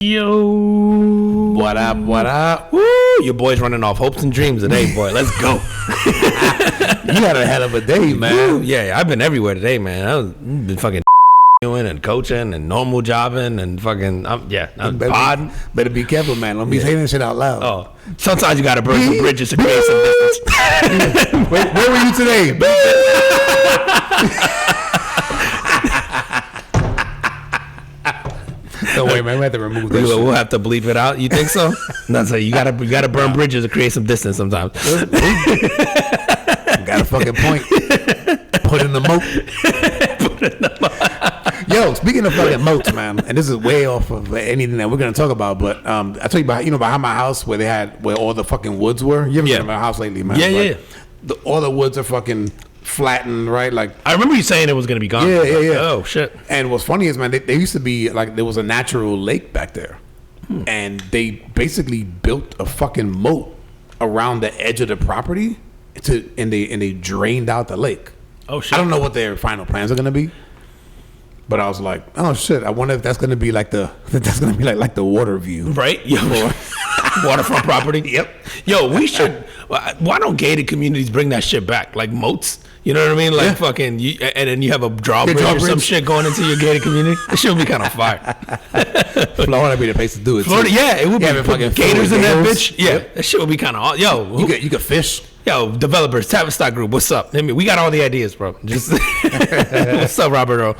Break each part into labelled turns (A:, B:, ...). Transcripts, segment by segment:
A: Yo.
B: What up, what up?
A: Woo, your boy's running off hopes and dreams today, boy. Let's go.
B: You had a hell of a day, man.
A: Woo, yeah, I've been everywhere today, man. I've been fucking doing and coaching and normal jobbing and fucking, I'm podding.
B: Better be careful, man. Don't be saying that shit out loud.
A: Oh, sometimes you got to burn some bridges to create some distance.
B: Where were you today? Don't worry, man. We have to remove this.
A: We'll have to bleep it out. You think so? No, so you gotta burn bridges to create some distance sometimes.
B: Got a fucking point. Put in the moat. Yo, speaking of fucking moats, man, and this is way off of anything that we're gonna talk about, but I tell you about behind my house where all the fucking woods were. You haven't been in my house lately, man.
A: Yeah.
B: All the woods are fucking flattened, right? Like
A: I remember you saying it was gonna be gone.
B: Yeah.
A: Oh shit.
B: And what's funny is, man, they used to be like there was a natural lake back there, and they basically built a fucking moat around the edge of the property and they drained out the lake.
A: Oh shit.
B: I don't know what their final plans are gonna be, but I was like, oh shit, I wonder if that's gonna be like the water view,
A: right? Yo, waterfront property. Yep. Yo, we should. Why don't gated communities bring that shit back, like moats? You know what I mean? Like fucking, and then you have a drawbridge or some shit going into your gated community. It should be kind of fire.
B: Florida would be the place to do it.
A: Florida, yeah, it would be.
B: Fucking
A: gators in that bitch. Yeah, that shit would be kind of. Yo,
B: you could fish.
A: Yo, developers, Tavistock Group, what's up? I mean, we got all the ideas, bro. Just what's up, Robert O?
B: All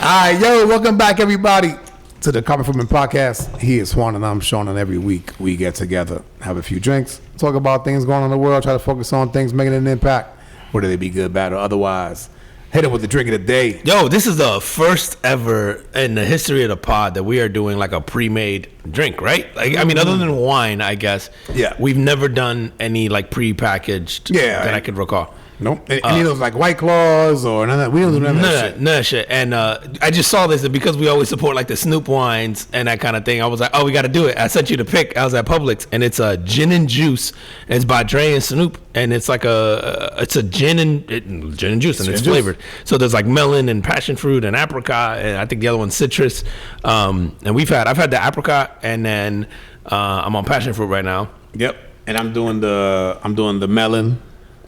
B: right, yo, welcome back, everybody, to the Carpet Footman Podcast. He is Juan and I'm Sean, and every week we get together, have a few drinks, talk about things going on in the world, try to focus on things making an impact, whether they be good, bad, or otherwise. Hit it with the drink of the day.
A: Yo, this is the first ever in the history of the pod that we are doing like a pre-made drink, right? Like, I mean, other than wine, I guess.
B: Yeah.
A: We've never done any like pre-packaged that I could recall.
B: Nope. Any of those like White Claws or none of that. We don't do none of that shit.
A: None of that shit. And I just saw this, and because we always support like the Snoop wines and that kind of thing, I was like, oh, we got to do it. I sent you the pic. I was at Publix, and it's a gin and juice. And it's by Dre and Snoop, and it's like it's a gin and juice, and it's flavored. So there's like melon and passion fruit and apricot, and I think the other one's citrus. And I've had the apricot, and then I'm on passion fruit right now.
B: Yep. And I'm doing the melon.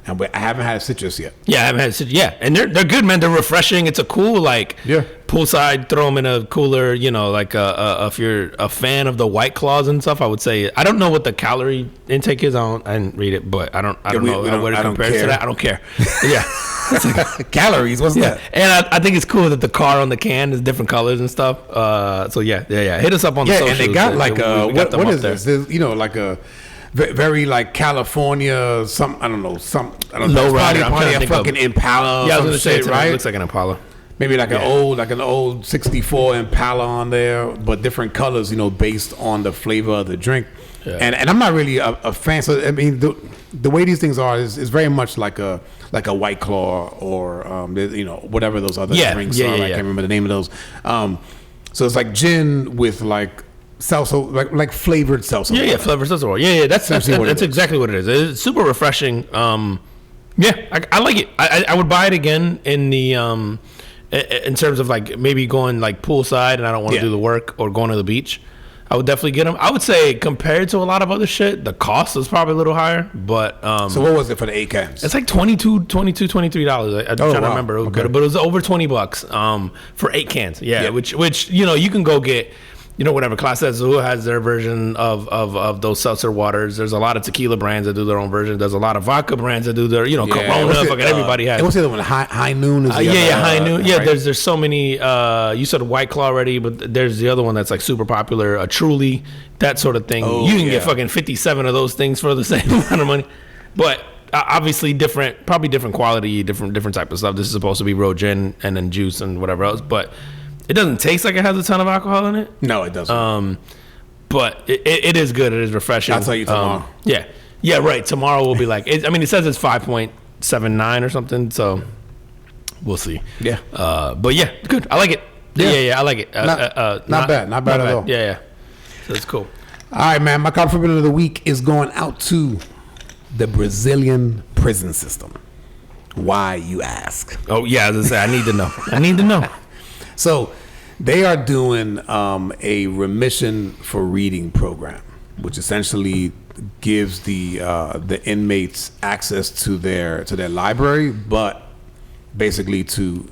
B: I haven't had a citrus yet.
A: Yeah, I haven't had citrus. Yeah, and they're good, man. They're refreshing. It's a cool poolside. Throw them in a cooler. You know, like if you're a fan of the White Claws and stuff, I would say I don't know what the calorie intake is. I didn't read it, but I don't know what it compares to that. I don't care. Yeah,
B: like, calories. What's that?
A: And I think it's cool that the car on the can is different colors and stuff. So yeah. Hit us up on the socials.
B: And they got like what is this? There's, like a very like California, I don't know.
A: Low rider.
B: Probably a fucking Impala.
A: Yeah, I was gonna say,
B: right?
A: It looks like an Impala.
B: Maybe like an old '64 Impala on there, but different colors, based on the flavor of the drink. Yeah. And I'm not really a fan. So I mean, the way these things are is very much like a White Claw or whatever those other drinks are. I can't remember the name of those. So it's like gin with like salsa, like flavored salsa water.
A: Yeah, flavored salsa water. Yeah, that's exactly what it is. It's super refreshing. I like it. I would buy it again in the in terms of like maybe going like poolside and I don't want to do the work, or going to the beach. I would definitely get them. I would say compared to a lot of other shit, the cost is probably a little higher. But
B: so what was it for the 8 cans?
A: It's like $23. I'm trying to remember. It was good, but it was over $20 for 8 cans. Yeah, which you can go get. Whatever Clase Azul has their version of those seltzer waters. There's a lot of tequila brands that do their own version. There's a lot of vodka brands that do their, Corona. Fucking everybody has.
B: What's the other one? High Noon. Is
A: High Noon. Yeah, right? There's so many. You said White Claw already, but there's the other one that's like super popular. A Truly, that sort of thing. You can get fucking 57 of those things for the same amount of money, but. Obviously probably different quality, different type of stuff. This is supposed to be raw gin and then juice and whatever else, but it doesn't taste like it has a ton of alcohol in it.
B: No, it doesn't.
A: But it is good. It is refreshing.
B: I'll tell you tomorrow.
A: Yeah, right. Tomorrow will be like. It says it's 5.79 or something. So we'll see.
B: Yeah.
A: But yeah, good. I like it. Yeah, I like it.
B: Not bad at all.
A: Yeah. So it's cool.
B: All right, man. My compliment of the week is going out to the Brazilian prison system. Why, you ask?
A: Oh yeah, as I say, I need to know.
B: So They are doing a remission for reading program, which essentially gives the inmates access to their library, but basically to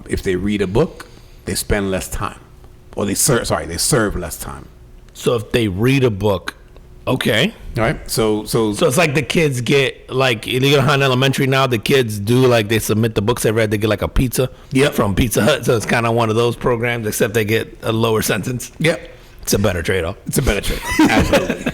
B: if they read a book, they spend less time, or they serve less time.
A: So if they read a book, okay.
B: All right. So
A: it's like the kids get, like, you know how in elementary now the kids do, like, they submit the books they read, they get like a pizza from Pizza Hut. So it's kind of one of those programs, except they get a lower sentence.
B: Yep.
A: It's a better trade-off.
B: Absolutely.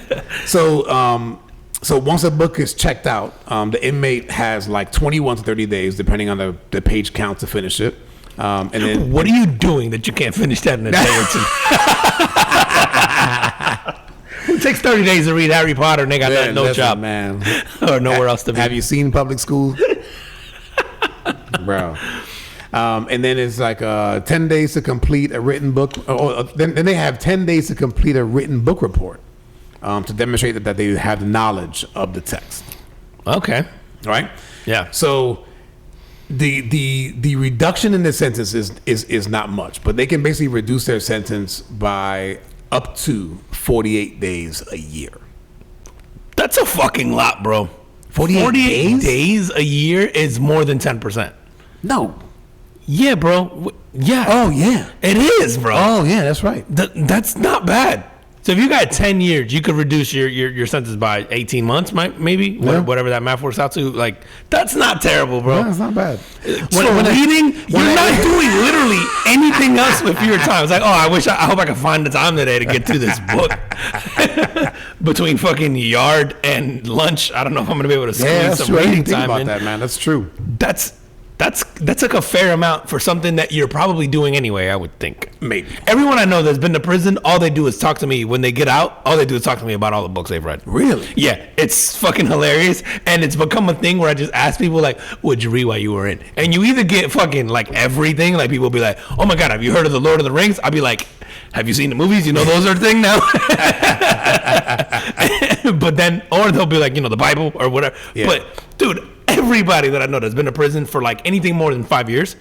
B: So once a book is checked out, the inmate has like 21 to 30 days, depending on the page count, to finish it. And then,
A: what are you doing that you can't finish that in a day or two? It takes 30 days to read Harry Potter and they got no job,
B: man,
A: or nowhere else to be.
B: Have you seen public school, bro? And then it's like 10 days to complete a written book. Then they have 10 days to complete a written book report to demonstrate that they have knowledge of the text.
A: Okay.
B: Right.
A: Yeah.
B: So the reduction in the sentence is not much, but they can basically reduce their sentence by up to 48 days a year.
A: That's a fucking lot, bro.
B: 48
A: days a year is more than 10%.
B: No.
A: Yeah, bro. Yeah.
B: Oh, yeah.
A: It is, bro.
B: Oh, yeah, that's right.
A: That's not bad. So if you got 10 years, you could reduce your sentence by 18 months, maybe, whatever that math works out to. Like, that's not terrible, bro.
B: No, it's not bad.
A: When reading, you're not doing literally anything else with your time. It's like, I hope I can find the time today to get through this book. Between fucking yard and lunch, I don't know if I'm going to be able to squeeze some reading time
B: about
A: in.
B: That, man. That's true.
A: That's like a fair amount for something that you're probably doing anyway, I would think.
B: Maybe.
A: Everyone I know that's been to prison, all they do is talk to me when they get out. All they do is talk to me about all the books they've read.
B: Really?
A: Yeah, it's fucking hilarious. And it's become a thing where I just ask people, like, what'd you read while you were in? And you either get fucking, like, everything. Like, people will be like, oh my God, have you heard of The Lord of the Rings? I'll be like, have you seen the movies? You know those are a thing now? But then, or they'll be like, the Bible or whatever. Yeah. But, dude, everybody that I know that's been to prison for like anything more than 5 years,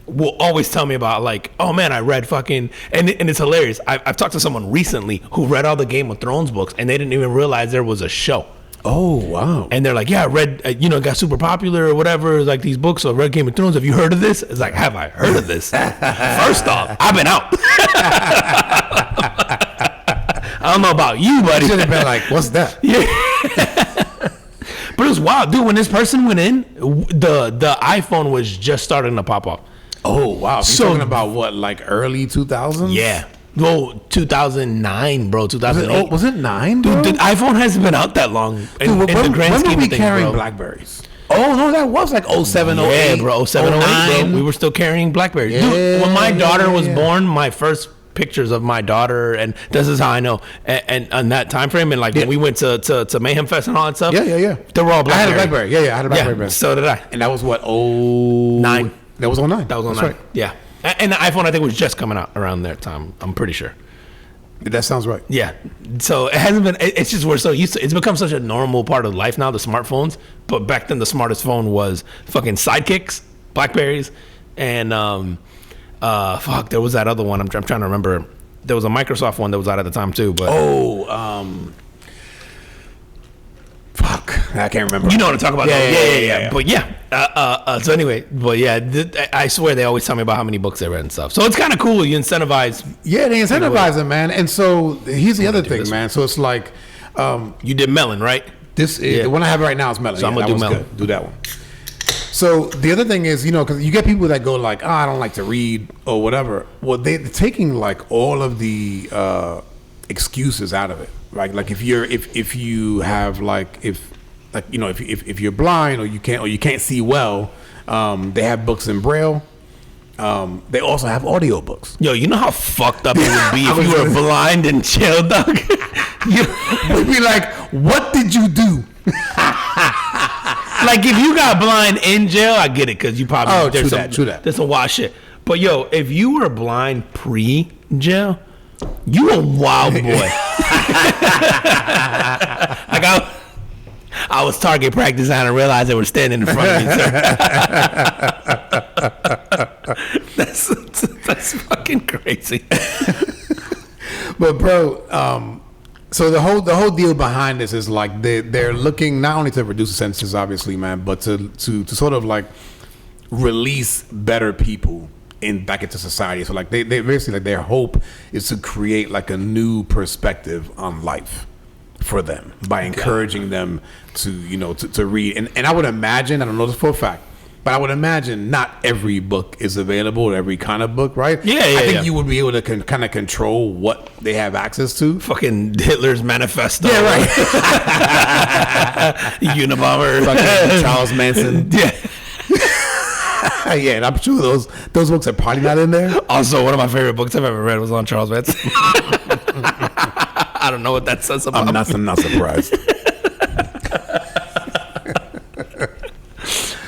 A: will always tell me about, like, oh man, I read fucking, and it's hilarious. I've talked to someone recently who read all the Game of Thrones books and they didn't even realize there was a show.
B: Oh, wow.
A: And they're like, yeah, I read, it got super popular or whatever, like these books. So I read Game of Thrones. Have you heard of this? It's like, have I heard of this? First off, I've been out. I don't know about you, buddy.
B: You should have been like, what's that?
A: Yeah. But it was wild, dude. When this person went in, the iPhone was just starting to pop up.
B: Oh, wow. So, you're talking about what, like early 2000s?
A: Yeah. Well, 2009, bro. 2008.
B: Was it 9, bro?
A: Dude, the iPhone hasn't been out that long. In the grand scheme of things,
B: when were we carrying
A: bro.
B: Blackberries? Oh, no, that was like 07, 08.
A: Yeah, bro. 07, 08, bro. We were still carrying Blackberries.
B: Yeah,
A: dude, when my daughter was born, my first pictures of my daughter, and this is how I know, and on that time frame, and like when we went to Mayhem Fest and all that stuff,
B: yeah,
A: they were all Blackberry.
B: I had a Blackberry, I had a Blackberry.
A: So did I.
B: And that was what, 09? That was 09.
A: That was 09. Right. Yeah, and the iPhone I think was just coming out around that time. I'm pretty sure.
B: That sounds right.
A: Yeah. So it hasn't been. It's just we're so used to. It's become such a normal part of life now. The smartphones, but back then the smartest phone was fucking Sidekicks, Blackberries, and fuck, there was that other one. I'm trying to remember. There was a Microsoft one that was out at the time too. But fuck, I can't remember. You know what I'm talking about? Yeah. But so anyway, but yeah, I swear they always tell me about how many books they read and stuff. So it's kind of cool. You incentivize.
B: Yeah, they incentivize them, man. And so here's the other thing, man. So it's like,
A: you did Melon, right?
B: This is the one I have right now is Melon.
A: So I'm gonna do Melon.
B: Good. Do that one. So the other thing is, because you get people that go like, I don't like to read or whatever. Well, they're taking like all of the excuses out of it. Like if you're blind or you can't see well, they have books in Braille. They also have audio books.
A: Yo, you know how fucked up it would be if you were blind in jail, dog?
B: You'd be like, what did you do?
A: Like, if you got blind in jail, I get it, because you probably...
B: true that.
A: There's some wild shit. But, yo, if you were blind pre-jail, you a wild boy. Like, I was target practicing and I realized they were standing in front of me, sir. That's That's fucking crazy.
B: But bro, so the whole deal behind this is like they're looking not only to reduce the sentences, obviously, man, but to sort of like release better people back into society. So like they basically, like, their hope is to create like a new perspective on life for them by encouraging them to to read. And I would imagine, I don't know this for a fact, but I would imagine not every book is available, every kind of book, right? I think you would be able to kind of control what they have access to.
A: Fucking Hitler's manifesto.
B: Yeah, right.
A: Unabomber.
B: Fucking Charles Manson.
A: Yeah.
B: Yeah, and I'm sure those books are probably not in there.
A: Also, one of my favorite books I've ever read was on Charles Manson. I don't know what that says about
B: I'm not surprised.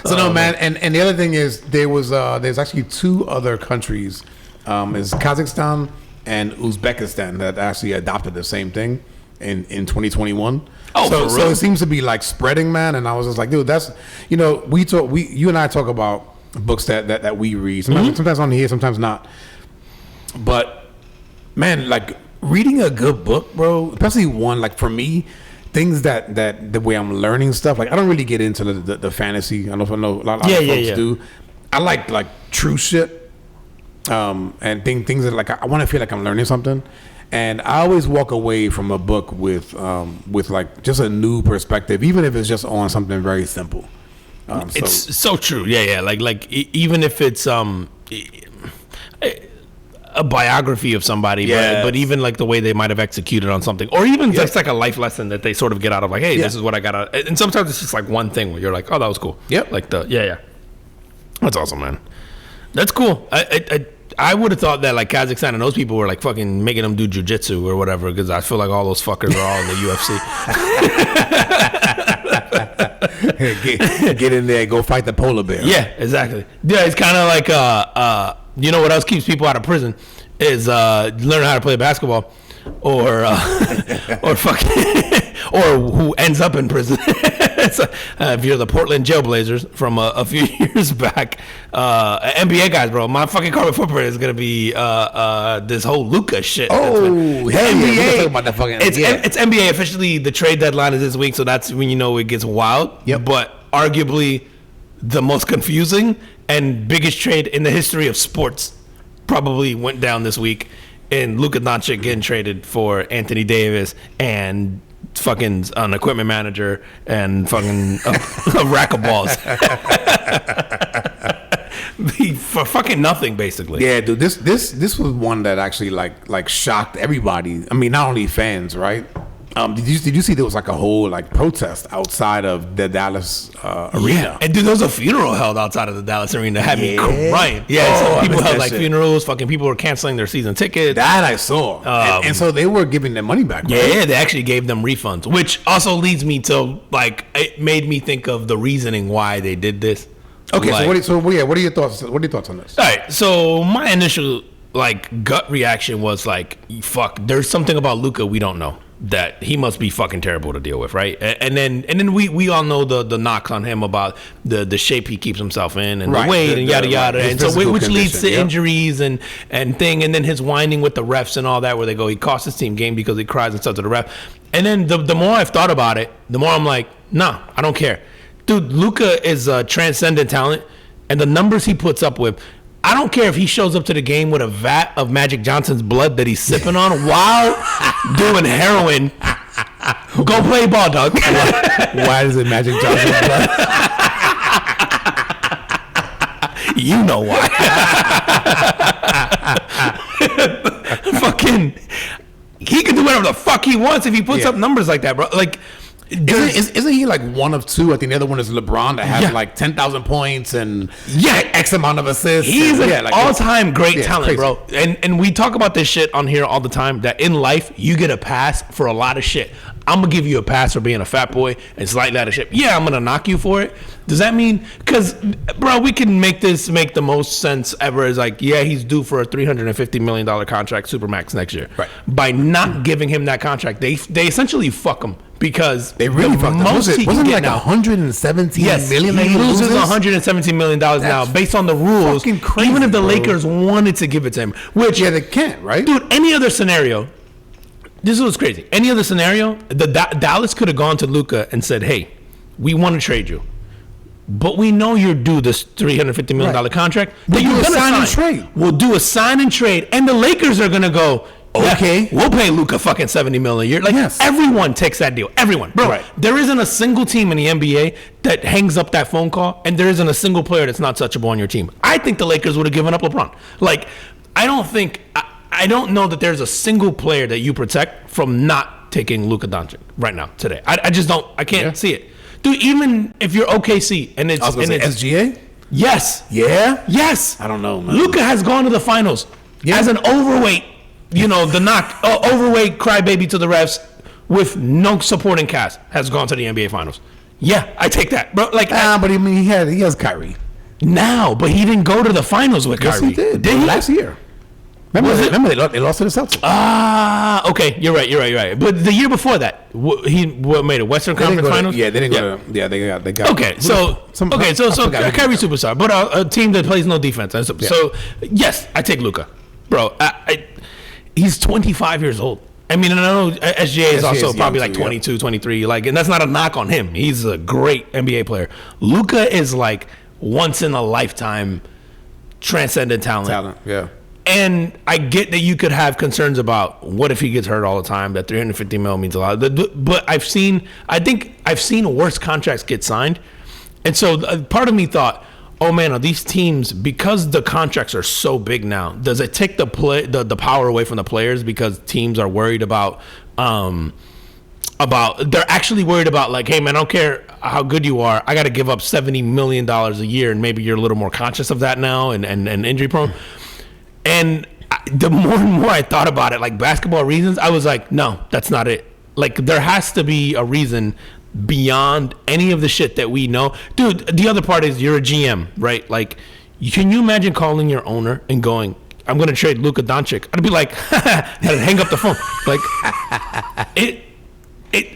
B: So no, man, and the other thing is there's actually two other countries, is Kazakhstan and Uzbekistan, that actually adopted the same thing in 2021.
A: Oh, for real?
B: So it seems to be like spreading, man. And I was just like, dude, that's you and I talk about books that we read. Sometimes on here, sometimes not. But man, like reading a good book, bro, especially one like for me. Things that the way I'm learning stuff, like I don't really get into the fantasy. I know a lot of folks do. I like true shit, and things that like I want to feel like I'm learning something, and I always walk away from a book with like just a new perspective, even if it's just on something very simple.
A: It's so true. Yeah. Like even if it's a biography of somebody, but even like the way they might have executed on something, or even just like a life lesson that they sort of get out of, like, hey, this is what I got out. And sometimes it's just like one thing where you're like, oh, that was cool.
B: Yep.
A: Like that's awesome, man. That's cool. I would have thought that like Kazakhstan and those people were like fucking making them do jujitsu or whatever, because I feel like all those fuckers are all in the
B: UFC. Get in there, go fight the polar bear.
A: Yeah, exactly. Yeah, it's kind of like you know what else keeps people out of prison is learning how to play basketball, or fucking, or who ends up in prison. So, if you're the Portland Jailblazers from a few years back, NBA guys, bro, my fucking carbon footprint is gonna be this whole Luka shit.
B: Oh, hell yeah, we're talking about that fucking.
A: It's NBA officially. The trade deadline is this week, so that's when you know it gets wild.
B: Yep.
A: But arguably the most confusing and biggest trade in the history of sports probably went down this week, in Luka Doncic getting traded for Anthony Davis and fucking an equipment manager and fucking a rack of balls. For fucking nothing, basically.
B: Yeah, dude, this was one that actually like shocked everybody. I mean, not only fans, right? Did you see there was like a whole like protest outside of the Dallas arena?
A: Yeah, and dude, there was a funeral held outside of the Dallas arena that had me crying. Yeah, so people held like funerals. Fucking people were canceling their season tickets.
B: That I saw, and so they were giving their money back. Right?
A: Yeah, they actually gave them refunds, which also leads me to like, it made me think of the reasoning why they did this.
B: Okay, like, what are your thoughts? What are your thoughts on this?
A: All right, so my initial like gut reaction was like, fuck, there's something about Luka we don't know, that he must be fucking terrible to deal with, right? And then we all know the knocks on him about the shape he keeps himself in, and the weight and yada yada, and so which leads to injuries and thing, and then his whining with the refs and all that, where they go, he cost his team game because he cries and stuff to the ref. And then the more I've thought about it, the more I'm like, nah, I don't care. Dude, Luka is a transcendent talent, and the numbers he puts up with, I don't care if he shows up to the game with a vat of Magic Johnson's blood that he's sipping on while doing heroin. Go play ball, dog.
B: Why is it Magic Johnson's blood?
A: You know why. Fucking, he can do whatever the fuck he wants if he puts up numbers like that, bro. Like,
B: Isn't he like one of two? I think the other one is LeBron that has like 10,000 points and X amount of assists.
A: He's an all-time great talent,
B: crazy.
A: bro. And we talk about this shit on here all the time, that in life you get a pass for a lot of shit. I'm gonna give you a pass for being a fat boy and slightly out of shape. Yeah, I'm gonna knock you for it. Does that mean, because bro, we can make the most sense ever as like, yeah, he's due for a $350 million contract, Supermax, next year.
B: Right.
A: By not giving him that contract, they essentially fuck him, because
B: They really fucked up.
A: most he can
B: Wasn't it
A: get
B: like
A: now.
B: 117
A: Yes,
B: million
A: he
B: that
A: loses $117 million now based on the rules.
B: fucking crazy,
A: even if the
B: bro.
A: Lakers wanted to give it to him, which
B: Yeah, they can't, right?
A: dude, any other scenario, this is what's crazy. Any other scenario, Dallas could have gone to Luka and said, "Hey, we want to trade you, but we know you're due this $350 million contract.
B: We'll
A: that
B: do
A: you're
B: a
A: gonna
B: sign and trade.
A: We'll do a sign and trade, and the Lakers are gonna go." Yeah,
B: Okay.
A: we'll pay Luka fucking $70 million a year. Like
B: Yes.
A: everyone takes that deal. Everyone, bro.
B: Right.
A: There isn't a single team in the NBA that hangs up that phone call, and there isn't a single player that's not touchable on your team. I think the Lakers would have given up LeBron. Like, I don't know that there's a single player that you protect from not taking Luka Doncic right now today. I just don't. I can't see it, dude. Even if you're OKC and it's
B: I was gonna say SGA.
A: yes,
B: Yeah.
A: yes.
B: I don't know, man.
A: Luka has gone to the finals
B: Yeah.
A: as an overweight, overweight crybaby to the refs with no supporting cast has gone to the NBA finals. Yeah, I take that, bro. Like
B: But he has Kyrie.
A: now, but he didn't go to the finals with
B: Yes,
A: Kyrie.
B: he did.
A: Did he?
B: Last year. Remember they lost to the Celtics.
A: Okay, you're right. But the year before that, he made a Western
B: They didn't
A: Conference
B: go to-
A: finals.
B: Yeah, they didn't go to. Yeah, they got.
A: Okay, so
B: I forgot
A: Kyrie
B: who-
A: superstar, but a team that plays no defense. So yes, I take Luka, bro. He's 25 years old. I mean, and I know SGA is also
B: is
A: probably
B: young
A: like
B: too, yeah.
A: 22, 23. Like, and that's not a knock on him. He's a great NBA player. Luka is like once in a lifetime transcendent talent.
B: Yeah.
A: And I get that you could have concerns about what if he gets hurt all the time. That $350 million means a lot. But I think I've seen worse contracts get signed, and so part of me thought, oh man, are these teams, because the contracts are so big now, does it take the power away from the players because teams are worried about they're actually worried about, like, hey man, I don't care how good you are, I got to give up $70 million a year, and maybe you're a little more conscious of that now and injury prone. And the more and more I thought about it, like basketball reasons, I was like, no, that's not it. Like, there has to be a reason beyond any of the shit that we know. Dude, the other part is you're a GM, right? Like, can you imagine calling your owner and going, I'm going to trade Luka Doncic? I'd be like, and hang up the phone. Like,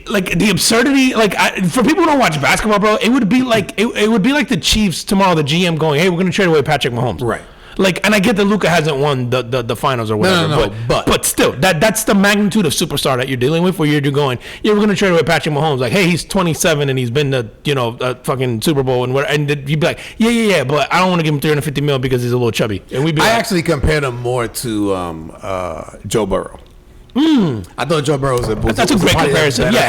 A: like the absurdity, like for people who don't watch basketball, bro, it would be like it would be like the Chiefs tomorrow, the GM going, hey, we're going to trade away Patrick Mahomes.
B: Right.
A: Like, and I get that Luka hasn't won the finals or whatever,
B: No,
A: but still, that's the magnitude of superstar that you're dealing with, where you're going, yeah, we're gonna trade away Patrick Mahomes. Like, hey, he's 27 and he's been to fucking Super Bowl and what, and you'd be like, yeah, but I don't want to give him $350 million because he's a little chubby. And we'd be
B: I
A: like,
B: actually compared him more to Joe Burrow. I thought Joe Burrow was
A: that's a great comparison. Yeah,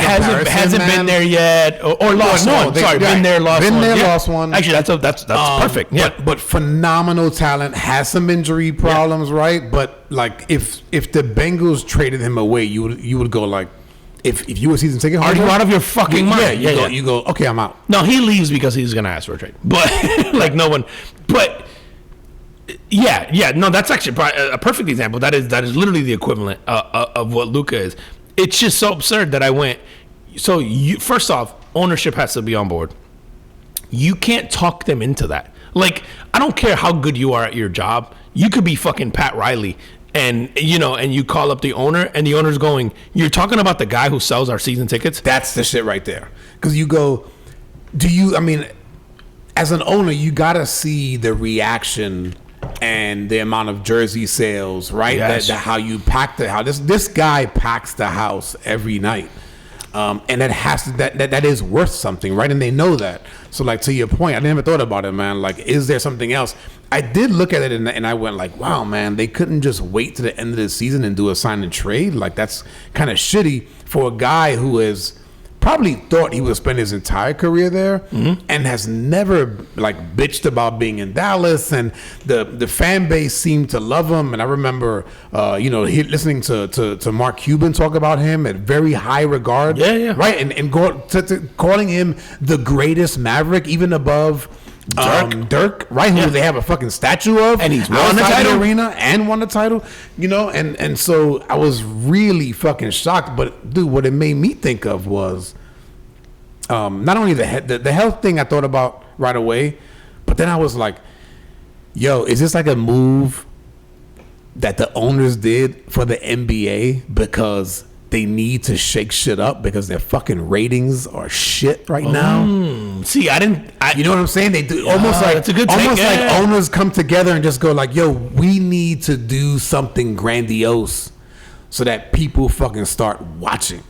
A: hasn't been there yet, or lost one. Been there, lost one.
B: Lost one.
A: Actually, that's perfect. Yeah,
B: but phenomenal talent, has some injury problems, right? But like, if the Bengals traded him away, you would go like, if you were season ticket holder,
A: are you out of your fucking mind?
B: You go, okay, I'm out.
A: No, he leaves because he's gonna ask for a trade. But like no one, but. Yeah, no, that's actually a perfect example. That is literally the equivalent of what Luka is. It's just so absurd that I went. So first off, ownership has to be on board. You can't talk them into that. Like, I don't care how good you are at your job. You could be fucking Pat Riley, and you call up the owner, and the owner's going, you're talking about the guy who sells our season tickets.
B: That's the shit right there. Because you go, I mean, as an owner, you gotta see the reaction and the amount of jersey sales, right?
A: Yes.
B: That how you pack the house. This guy packs the house every night, and that is worth something, right? And they know that. So, like, to your point, I never thought about it, man. Like, is there something else? I did look at it and I went like, wow, man, they couldn't just wait to the end of the season and do a sign and trade. Like, that's kind of shitty for a guy who is probably thought he would spend his entire career there, and has never like bitched about being in Dallas, and the fan base seemed to love him. And I remember listening to Mark Cuban talk about him at very high regard, right, and calling him the greatest Maverick, even above Dirk, right? Who they have a fucking statue of,
A: and he's won the title,
B: arena, and won the title. And so I was really fucking shocked. But dude, what it made me think of was not only the health thing I thought about right away, but then I was like, yo, is this like a move that the owners did for the NBA because they need to shake shit up because their fucking ratings are shit right now.
A: See,
B: You know what I'm saying? They do almost like
A: that's a good take,
B: almost like
A: yeah.
B: owners come together and just go like, "Yo, we need to do something grandiose so that people fucking start watching."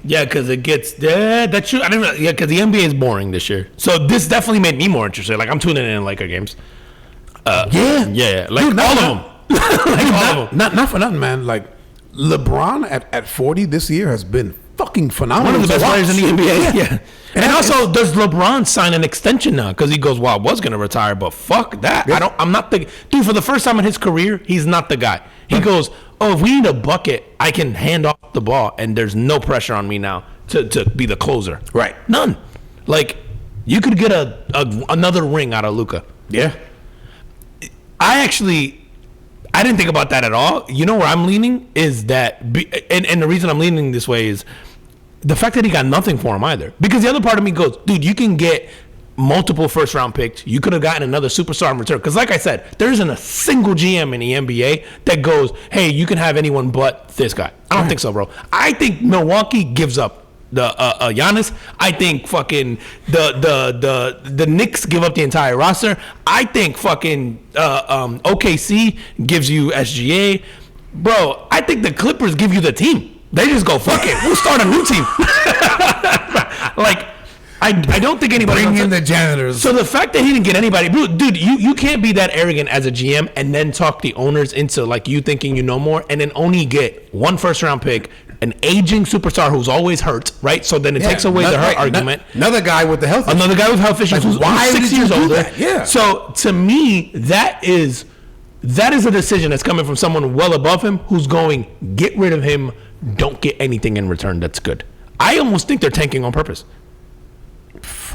A: Yeah, because it gets that's true. I didn't. Yeah, because the NBA is boring this year. So this definitely made me more interested. Like I'm tuning in Laker games. Yeah, like
B: Dude,
A: all of them. Like all of them.
B: Not for nothing, man. Like LeBron at 40 this year has been fucking phenomenal.
A: One of the
B: to
A: best players in the
B: watch.
A: NBA. Yeah. And also, does LeBron sign an extension now? Because he goes, well, I was going to retire, but fuck that.
B: Yeah.
A: I'm not the dude. For the first time in his career, he's not the guy. He goes, oh, if we need a bucket, I can hand off the ball, and there's no pressure on me now to be the closer.
B: Right.
A: None. Like you could get another ring out of Luka.
B: Yeah.
A: I didn't think about that at all. You know where I'm leaning is that, and the reason I'm leaning this way is the fact that he got nothing for him either. Because the other part of me goes, dude, you can get multiple first round picks. You could have gotten another superstar in return. Because like I said, there isn't a single GM in the NBA that goes, hey, you can have anyone but this guy. I don't think so, bro. I think Milwaukee gives up the Giannis. I think fucking the Knicks give up the entire roster. I think fucking OKC gives you SGA. Bro, I think the Clippers give you the team. They just go, fuck it, we'll start a new team. Like, I don't think anybody
B: Bring in the janitors.
A: So the fact that he didn't get anybody, dude, you can't be that arrogant as a GM and then talk the owners into like you thinking you know more and then only get one first round pick, an aging superstar who's always hurt, right? So then it takes away the hurt argument.
B: Another guy with the health issues.
A: Another guy with health issues who's
B: why
A: 6
B: did you
A: years
B: do
A: older.
B: that? Yeah.
A: So to me, that is a decision that's coming from someone well above him who's going, get rid of him, don't get anything in return that's good. I almost think they're tanking on purpose.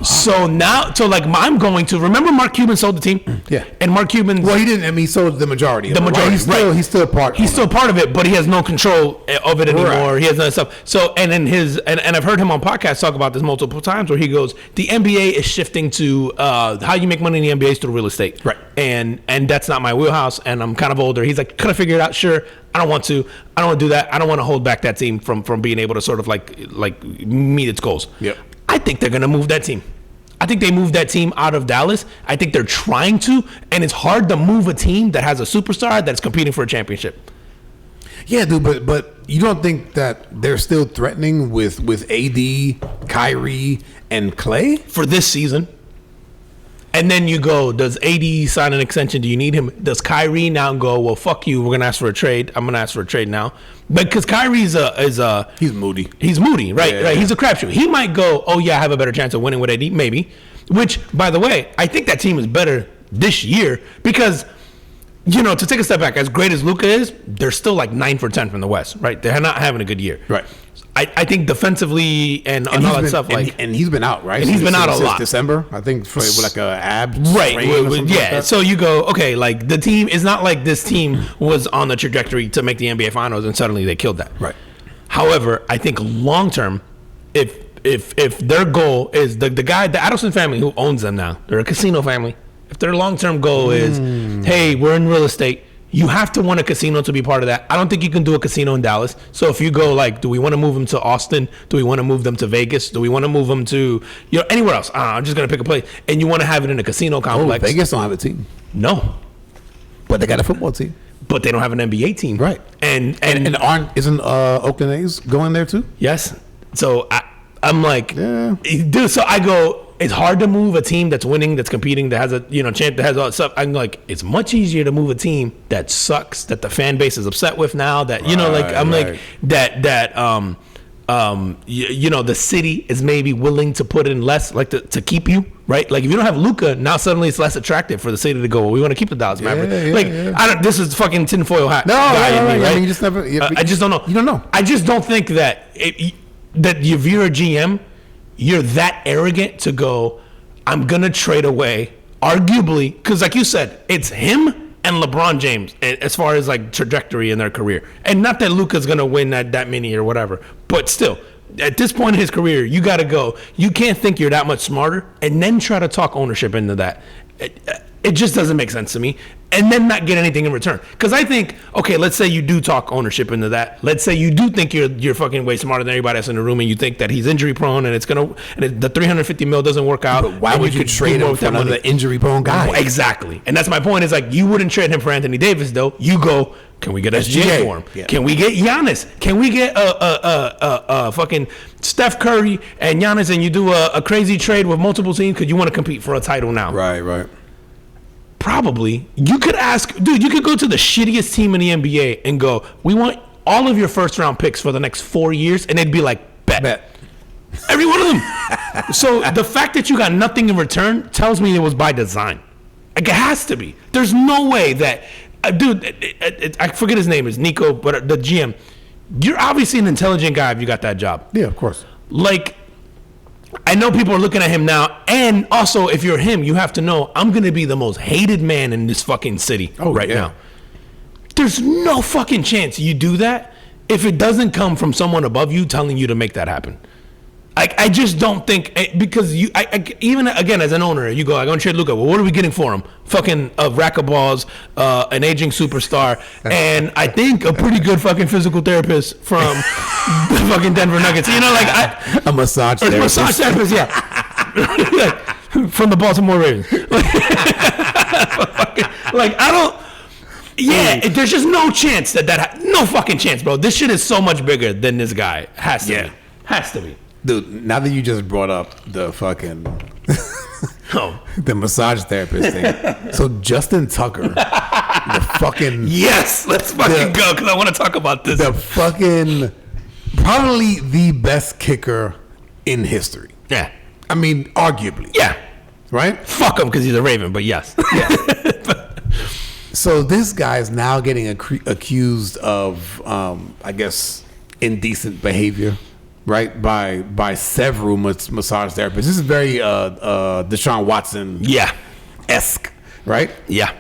A: So now, I'm going to remember Mark Cuban sold the team.
B: Yeah,
A: and Mark Cuban.
B: Well, he didn't. I mean, he sold the majority.
A: The majority,
B: right. He's still part.
A: He's still part of it, but he has no control of it anymore. Right. He has none of stuff. So, and in his, and I've heard him on podcasts talk about this multiple times, where he goes, the NBA is shifting to how you make money in the NBA is through real estate,
B: right? And
A: that's not my wheelhouse, and I'm kind of older. He's like, could I figure it out? Sure. I don't want to. I don't want to do that. I don't want to hold back that team from being able to sort of like meet its goals.
B: Yep.
A: I think they're going to move that team. I think they moved that team out of Dallas. I think they're trying to, and it's hard to move a team that has a superstar that's competing for a championship.
B: Yeah, dude, but you don't think that they're still threatening with AD, Kyrie, and Clay?
A: For this season. And then you go, does AD sign an extension? Do you need him? Does Kyrie now go, well, fuck you, we're going to ask for a trade. I'm going to ask for a trade now. Because Kyrie's
B: he's moody.
A: He's moody, right?
B: Yeah,
A: right.
B: Yeah.
A: He's a crapshoot. He might go, oh, yeah, I have a better chance of winning with AD, maybe. Which, by the way, I think that team is better this year because, you know, to take a step back, as great as Luka is, they're still like 9 for 10 from the West, right? They're not having a good year.
B: Right.
A: I think defensively and all that stuff,
B: and he's been out, right?
A: And he's been out a lot.
B: December, I think, for like a ab.
A: Right. Yeah.
B: Like
A: so you go, okay, like the team is not like this team was on the trajectory to make the NBA Finals and suddenly they killed that.
B: Right.
A: However, I think long term, if their goal is the guy, the Adelson family who owns them now, they're a casino family. If their long term goal is, hey, we're in real estate. You have to want a casino to be part of that. I don't think you can do a casino in Dallas. So if you go like, do we want to move them to Austin? Do we want to move them to Vegas? Do we want to move them to anywhere else? I'm just going to pick a place. And you want to have it in a casino complex.
B: Oh, Vegas don't have a team.
A: No.
B: But they got a football team.
A: But they don't have an NBA team.
B: Right.
A: And
B: isn't Oakland A's going there too?
A: Yes. So I'm like,
B: yeah.
A: Dude, so I go, it's hard to move a team that's winning, that's competing, that has a champ, that has all that stuff. I'm like, it's much easier to move a team that sucks, that the fan base is upset with now, that like the city is maybe willing to put in less, like to keep you, right? Like if you don't have Luka, now suddenly it's less attractive for the city to go, well, we want to keep the Dallas Mavericks. This is fucking tinfoil hat.
B: Right.
A: Right?
B: I mean, you just never.
A: I just don't know.
B: You don't know.
A: I just don't think that that if you're a GM, you're that arrogant to go, I'm going to trade away, arguably, because like you said, it's him and LeBron James as far as like trajectory in their career. And not that Luka's going to win that many or whatever, but still, at this point in his career, you got to go. You can't think you're that much smarter and then try to talk ownership into that. It just doesn't make sense to me. And then not get anything in return. Because I think, okay, let's say you do talk ownership into that. Let's say you do think you're fucking way smarter than everybody else in the room, and you think that he's injury prone, and the $350 million doesn't work out.
B: But why would you trade him for another injury prone guy?
A: Exactly. And that's my point. Is like, you wouldn't trade him for Anthony Davis, though. You go, can we get SGA for him? Yeah. Can we get Giannis? Can we get fucking Steph Curry and Giannis, and you do a crazy trade with multiple teams because you want to compete for a title now?
B: Right.
A: Probably. You could ask, dude, you could go to the shittiest team in the NBA and go, we want all of your first round picks for the next 4 years, and they'd be like, bet. Every one of them. So the fact that you got nothing in return tells me it was by design. Like, it has to be. There's no way that, dude, I forget his name is Nico, but the GM, you're obviously an intelligent guy if you got that job.
B: Yeah, of course.
A: Like, I know people are looking at him now, and also if you're him, you have to know I'm gonna be the most hated man in this fucking city now. There's no fucking chance you do that if it doesn't come from someone above you telling you to make that happen. I just don't think, because even again as an owner, you go, I'm gonna trade Luka. Well, what are we getting for him? Fucking a rack of balls, an aging superstar, and I think a pretty good fucking physical therapist from the fucking Denver Nuggets. You know, like
B: a massage therapist.
A: Massage therapist, yeah. From the Baltimore Ravens. Like, I don't. Yeah, there's just no chance no fucking chance, bro. This shit is so much bigger than this guy. Has to be. Has to be.
B: Dude, now that you just brought up the fucking the massage therapist thing, so Justin Tucker, the fucking
A: yes, let's fucking go because I want to talk about this.
B: The fucking probably the best kicker in history.
A: Yeah,
B: I mean, arguably.
A: Yeah,
B: right.
A: Fuck him because he's a Raven, but yes.
B: Yeah. So this guy is now getting accused of, I guess, indecent behavior. Right, by several massage therapists. This is very Deshaun Watson esque, right?
A: Yeah.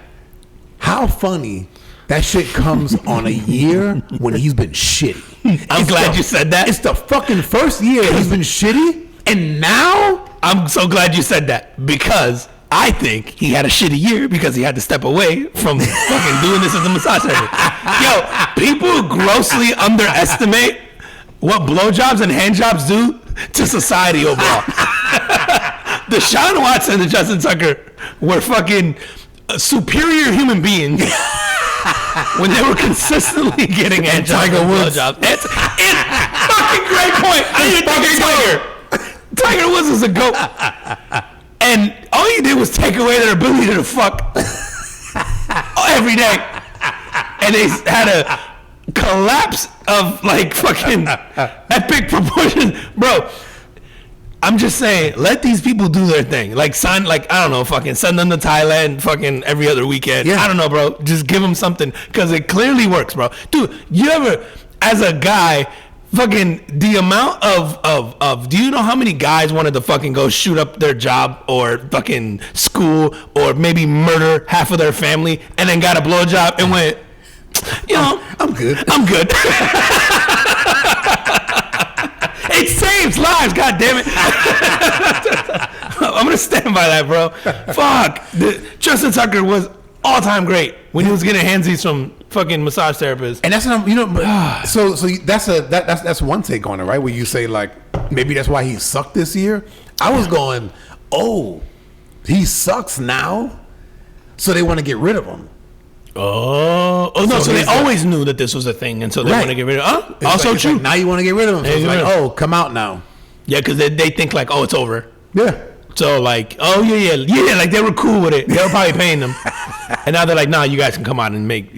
B: How funny that shit comes on a year when he's been shitty.
A: I'm glad you said that.
B: It's the fucking first year he's been shitty, and now
A: I'm so glad you said that because I think he had a shitty year because he had to step away from fucking doing this as a massage therapist. Yo, people grossly underestimate what blowjobs and handjobs do to society overall. Deshaun Watson and Justin Tucker were fucking superior human beings when they were consistently getting handjobs and blowjobs. It's fucking great point. I didn't think Tiger Woods is a goat. And all you did was take away their ability to fuck every day. And they had a collapse of like fucking epic proportions, bro. I'm just saying, let these people do their thing. Like sign, like I don't know, fucking send them to Thailand, fucking every other weekend. Yeah. I don't know, bro. Just give them something because it clearly works, bro. Dude, you ever, as a guy, fucking the amount of do you know how many guys wanted to fucking go shoot up their job or fucking school or maybe murder half of their family and then got a blowjob and went, you know,
B: I'm good.
A: It saves lives, god damn it. I'm gonna stand by that, bro. Fuck. Justin Tucker was all-time great when he was getting handsies from fucking massage therapists.
B: And that's what so that's one take on it, right? Where you say like maybe that's why he sucked this year. I was going, oh, he sucks now, so they want to get rid of him.
A: Oh no! So they always knew that this was a thing, and so they want to get rid of him. Also
B: like,
A: true.
B: Like, now you want to get rid of him. So it's like, oh, come out now.
A: Yeah, because they think like, oh, it's over.
B: Yeah.
A: So like, oh yeah, like they were cool with it. They were probably paying them, and now they're like, nah, you guys can come out and make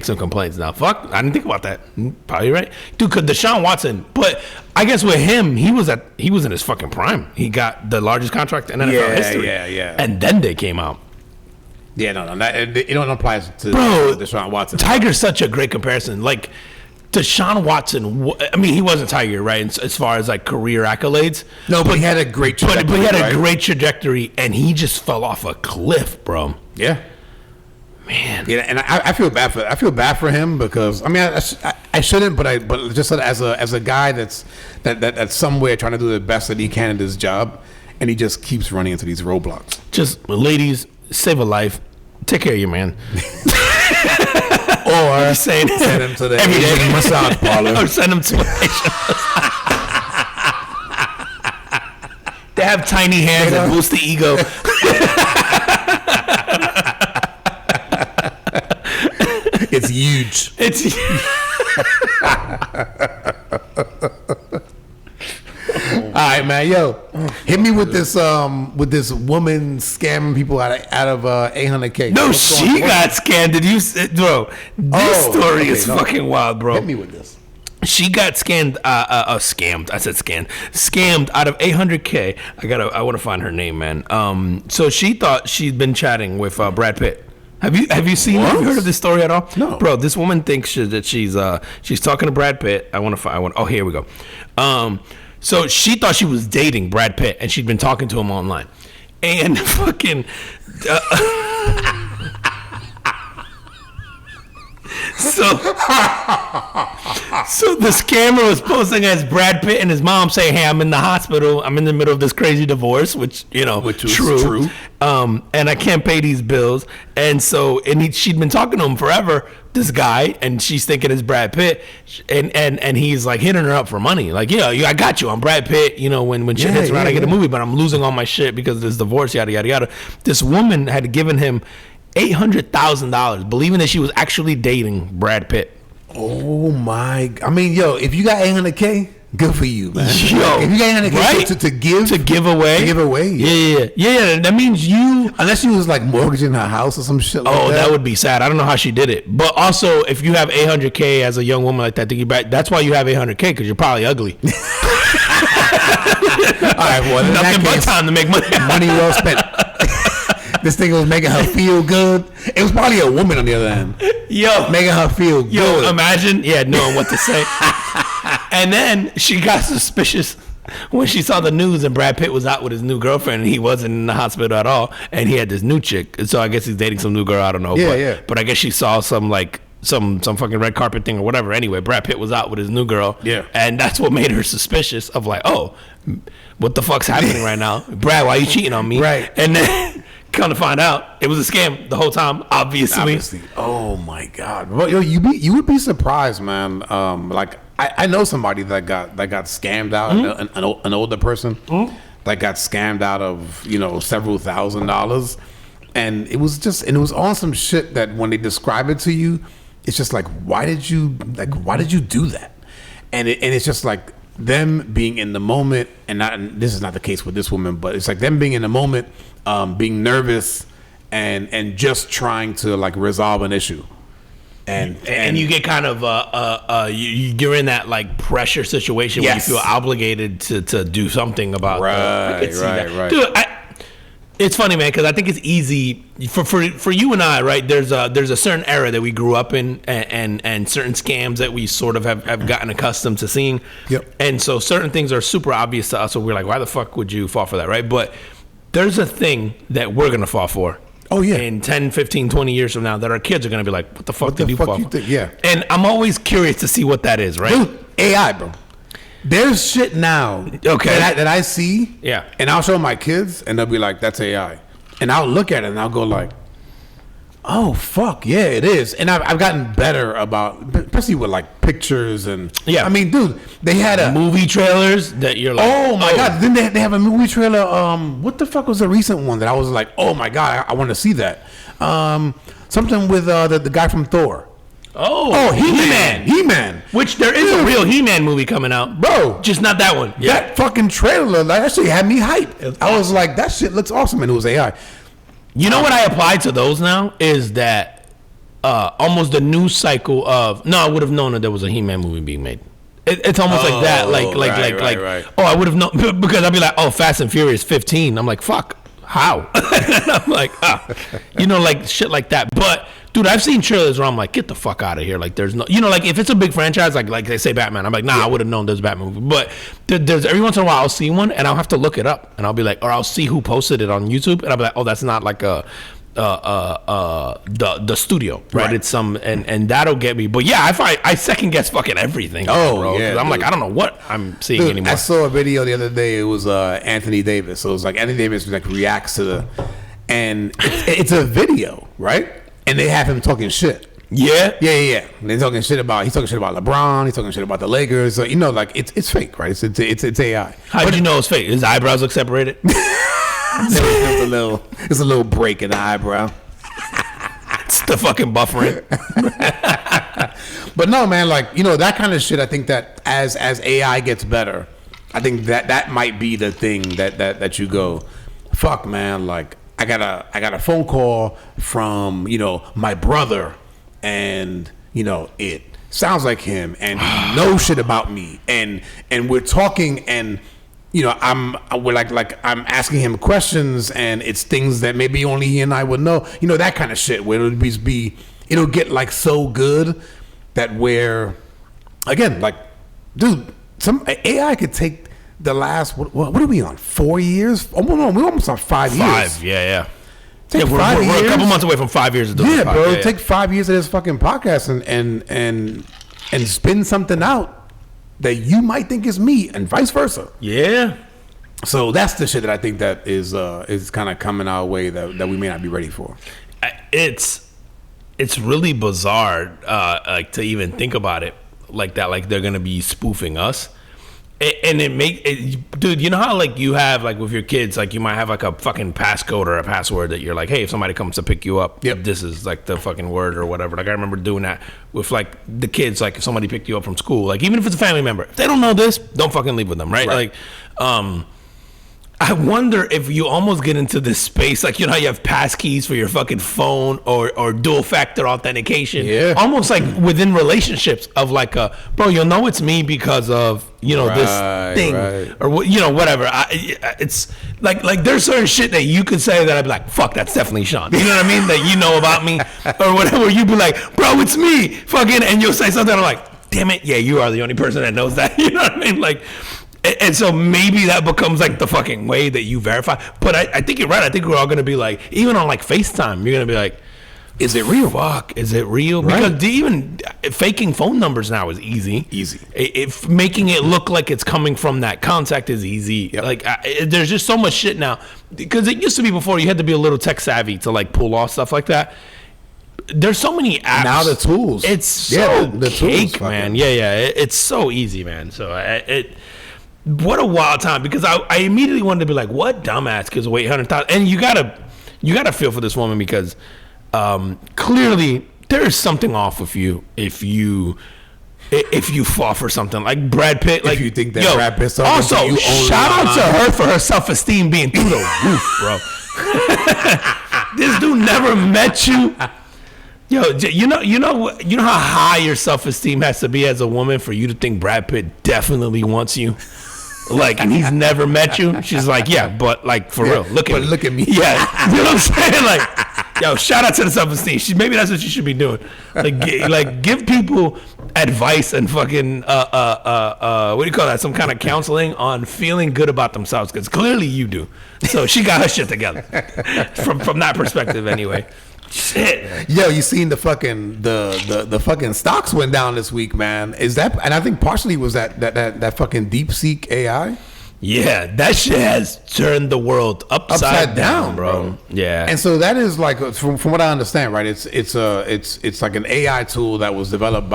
A: some complaints now. Fuck, I didn't think about that. Probably right, dude. Because Deshaun Watson, but I guess with him, he was in his fucking prime. He got the largest contract in NFL history.
B: Yeah.
A: And then they came out.
B: Yeah, no, it don't apply to Deshaun Watson.
A: Tiger's such a great comparison. Like Deshaun Watson, I mean, he wasn't Tiger, right? As far as like career accolades,
B: no, but he had a great trajectory.
A: But he had a great trajectory, and he just fell off a cliff, bro.
B: Yeah,
A: man.
B: Yeah, and I feel bad for him because I mean I shouldn't, but just as a guy that's somewhere trying to do the best that he can at his job, and he just keeps running into these roadblocks.
A: Just ladies. save a life. Take care of your man.
B: Or
A: send
B: him to the Asian massage parlor.
A: Or send him to an Asian They have tiny hands that boost the ego.
B: It's huge.
A: It's
B: All right, man. Yo, hit me with this woman scamming people out of $800K.
A: no, she got scammed. Did you, bro? This story is fucking wild, bro.
B: Hit me with this.
A: She got scammed. Scammed. I said scammed. Scammed out of $800K. I want to find her name, man. So she thought she'd been chatting with Brad Pitt. Have you seen? Have you heard of this story at all?
B: No,
A: bro. This woman thinks that she's talking to Brad Pitt. Oh, here we go. So she thought she was dating Brad Pitt, and she'd been talking to him online, and fucking. So the scammer was posting as Brad Pitt and his mom saying, "Hey, I'm in the hospital. I'm in the middle of this crazy divorce," which was true. And I can't pay these bills. And so, she'd been talking to him forever, this guy, and she's thinking it's Brad Pitt, and he's like hitting her up for money, like, I got you. I'm Brad Pitt. When shit hits around, I get a movie, but I'm losing all my shit because of this divorce, yada yada yada. This woman had given him $800,000, believing that she was actually dating Brad Pitt.
B: Oh my! I mean, if you got $800K, good for you, man.
A: Yo,
B: if you got $800K
A: right?
B: to give away,
A: yeah. That means
B: unless she was like mortgaging her house or some shit like that.
A: Oh, that would be sad. I don't know how she did it. But also, if you have $800K as a young woman like that, that's why you have $800K, because you're probably ugly.
B: All right, well,
A: nothing but time to make money.
B: Money well spent. This thing was making her feel good. It was probably a woman on the other end. Making her feel good.
A: Yo, imagine, knowing what to say. And then she got suspicious when she saw the news and Brad Pitt was out with his new girlfriend and he wasn't in the hospital at all, and he had this new chick. So I guess he's dating some new girl. I don't know. But I guess she saw some fucking red carpet thing or whatever. Anyway, Brad Pitt was out with his new girl.
B: Yeah.
A: And that's what made her suspicious of like, oh, what the fuck's happening right now? Brad, why are you cheating on me?
B: Right.
A: And then come to find out, it was a scam the whole time, obviously.
B: Oh my God. Well, you would be surprised, man. Like I know somebody that got scammed out, an older person that got scammed out of, several $1,000s. And it was on some shit that when they describe it to you, it's just like, why did you do that? And it's just like them being in the moment, and this is not the case with this woman, but it's like them being in the moment, being nervous and just trying to like resolve an issue. And
A: you get kind of you're in that like pressure situation where you feel obligated to do something about
B: right.
A: Dude, it's funny, man, because I think it's easy for you and I, right? There's a certain era that we grew up in, and certain scams that we sort of have gotten accustomed to seeing.
B: Yep.
A: And so certain things are super obvious to us, so we're like, why the fuck would you fall for that, right? But there's a thing that we're gonna fall for.
B: Oh yeah.
A: In 10, 15, 20 years from now, that our kids are gonna be like, what the fuck did you fall for?
B: Yeah.
A: And I'm always curious to see what that is, right?
B: Dude, AI, bro. There's shit now that I see, and I'll show my kids, and they'll be like, "That's AI," and I'll look at it and I'll go like, "Oh fuck, yeah, it is." And I've gotten better about, especially with like pictures and I mean, dude, they had
A: movie trailers that you're like,
B: oh my god, then they have a movie trailer. What the fuck was a recent one that I was like, oh my god, I want to see that. Something with the guy from Thor.
A: Oh, He-Man. Which there is a real He-Man movie coming out,
B: bro.
A: Just not that one. Yeah.
B: That fucking trailer, like, that shit had me hyped. I was like, that shit looks awesome, and it was AI.
A: You know what I apply to those now is that almost the news cycle of I would have known that there was a He-Man movie being made. It's almost like that, like oh, I would have known because I'd be like, oh, Fast and Furious 15. I'm like, fuck, how? I'm like, like shit like that, but. Dude, I've seen trailers where I'm like, get the fuck out of here. Like, there's no, like if it's a big franchise, like they say Batman, I'm like, nah, I would have known there's a Batman movie. But there's every once in a while I'll see one and I'll have to look it up and I'll be like, or I'll see who posted it on YouTube and I'll be like, oh, that's not like the studio, right? It's some, and that'll get me. But yeah, I second guess fucking everything. Bro, yeah, I'm like, I don't know what I'm seeing anymore.
B: I saw a video the other day. It was Anthony Davis. So it was like Anthony Davis like reacts to and it's a video, right? And they have him talking shit.
A: Yeah.
B: And they're talking shit about. He's talking shit about LeBron. He's talking shit about the Lakers. So, like it's fake, right? It's AI.
A: How'd you know it's fake? His eyebrows look separated.
B: It's a little break in the eyebrow.
A: It's the fucking buffering.
B: But no, man, that kind of shit. I think that as AI gets better, I think that might be the thing that you go, fuck, man. Like I got a phone call from my brother, and it sounds like him, and he knows shit about me, and we're talking, and I'm asking him questions, and it's things that maybe only he and I would know, that kind of shit, where it'll get like so good that where, again, like, dude, some AI could take the last what are we on, 4 years? Oh no, we're almost on 5 years.
A: Yeah.
B: Take
A: we're a couple months away from 5 years of doing
B: this.
A: Yeah,
B: bro. Take 5 years of this fucking podcast and spin something out that you might think is me, and vice versa.
A: Yeah.
B: So that's the shit that I think that is kind of coming our way that we may not be ready for.
A: It's really bizarre, like, to even think about it like that. Like they're gonna be spoofing us. And dude, you know how like you have like with your kids, like you might have like a fucking passcode or a password that you're like, hey, if somebody comes to pick you up, this is like the fucking word or whatever. Like I remember doing that with like the kids, like if somebody picked you up from school, like even if it's a family member, if they don't know this, don't fucking leave with them, right? Like, I wonder if you almost get into this space, like, you know how you have passkeys for your fucking phone or dual factor authentication, almost like within relationships of like, bro, you'll know it's me because of, this thing or whatever. It's like there's certain shit that you could say that I'd be like, fuck, that's definitely Sean. You know what I mean? That about me or whatever. You'd be like, bro, it's me, fucking, and you'll say something. I'm like, damn it, yeah, you are the only person that knows that. You know what I mean? Like. And so maybe that becomes like the fucking way that you verify. But I think you're right. I think we're all going to be like, even on like FaceTime, you're going to be like, is it real? Fuck, is it real? Right. Because even faking phone numbers now is easy. If making it look like it's coming from that contact is easy. Yep. Like there's just so much shit now. Because it used to be before you had to be a little tech savvy to like pull off stuff like that. There's so many apps.
B: Now the tools.
A: It's so the cake, tools, man. Yeah. It's so easy, man. So what a wild time, because I immediately wanted to be like, what dumbass kids wait 100,000? And you gotta feel for this woman, because clearly there is something off with you if you fall for something like Brad Pitt. Like,
B: if you think that Brad Pitt's
A: also shout out to her for her self-esteem being through the roof, bro. This dude never met you. Yo, you know how high your self-esteem has to be as a woman for you to think Brad Pitt definitely wants you? Like, and he's never met you? She's like, yeah, but like, for real, look at me. Yeah, you know what I'm saying? Like, yo, shout out to the self-esteem. Maybe that's what you should be doing. Like give people advice and fucking, what do you call that? Some kind of counseling on feeling good about themselves, because clearly you do. So she got her shit together from that perspective anyway. Shit.
B: Yo, you seen the fucking stocks went down this week, man. Is that, and I think partially was that fucking DeepSeek AI.
A: Yeah, that shit has turned the world upside down, bro. Yeah.
B: And so that is like, from what I understand, right? It's like an AI tool that was developed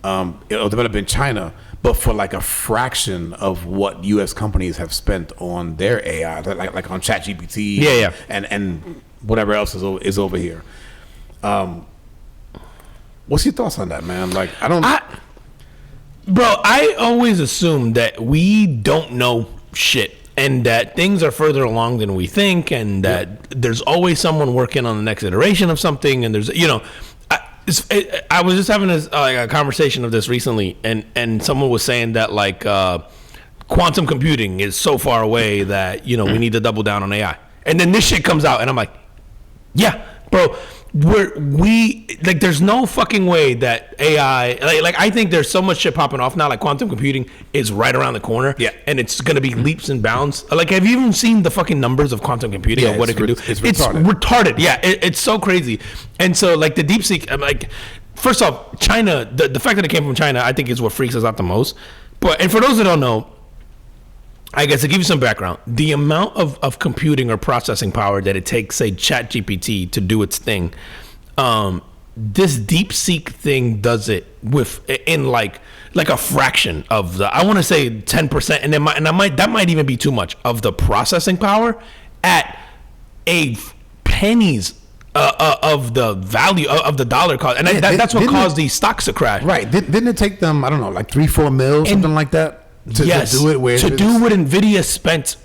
B: developed in China, but for like a fraction of what U.S. companies have spent on their AI, like on ChatGPT.
A: Yeah.
B: And whatever else is over here. What's your thoughts on that, man? Like,
A: I always assume that we don't know shit, and that things are further along than we think, and that there's always someone working on the next iteration of something, and there's, I was just having a conversation of this recently, and someone was saying that like quantum computing is so far away that we need to double down on AI, and then this shit comes out, and I'm like, yeah, bro. There's no fucking way that AI, like I think there's so much shit popping off now. Like quantum computing is right around the corner, and it's gonna be leaps and bounds. Like, have you even seen the fucking numbers of quantum computing or what it can do?
B: It's retarded.
A: Yeah, it's so crazy. And so like the DeepSeek, I'm like, first off, China, the fact that it came from China, I think is what freaks us out the most. And for those that don't know, I guess to give you some background, the amount of computing or processing power that it takes, say, ChatGPT to do its thing, this DeepSeek thing does it in like a fraction of the, I want to say 10%, and that might even be too much of the processing power at a pennies of the value of the dollar cost, and that's what caused these stocks to crash.
B: Right? Didn't it take them, I don't know, like 3-4 mil, something like that? To do it do
A: what Nvidia spent,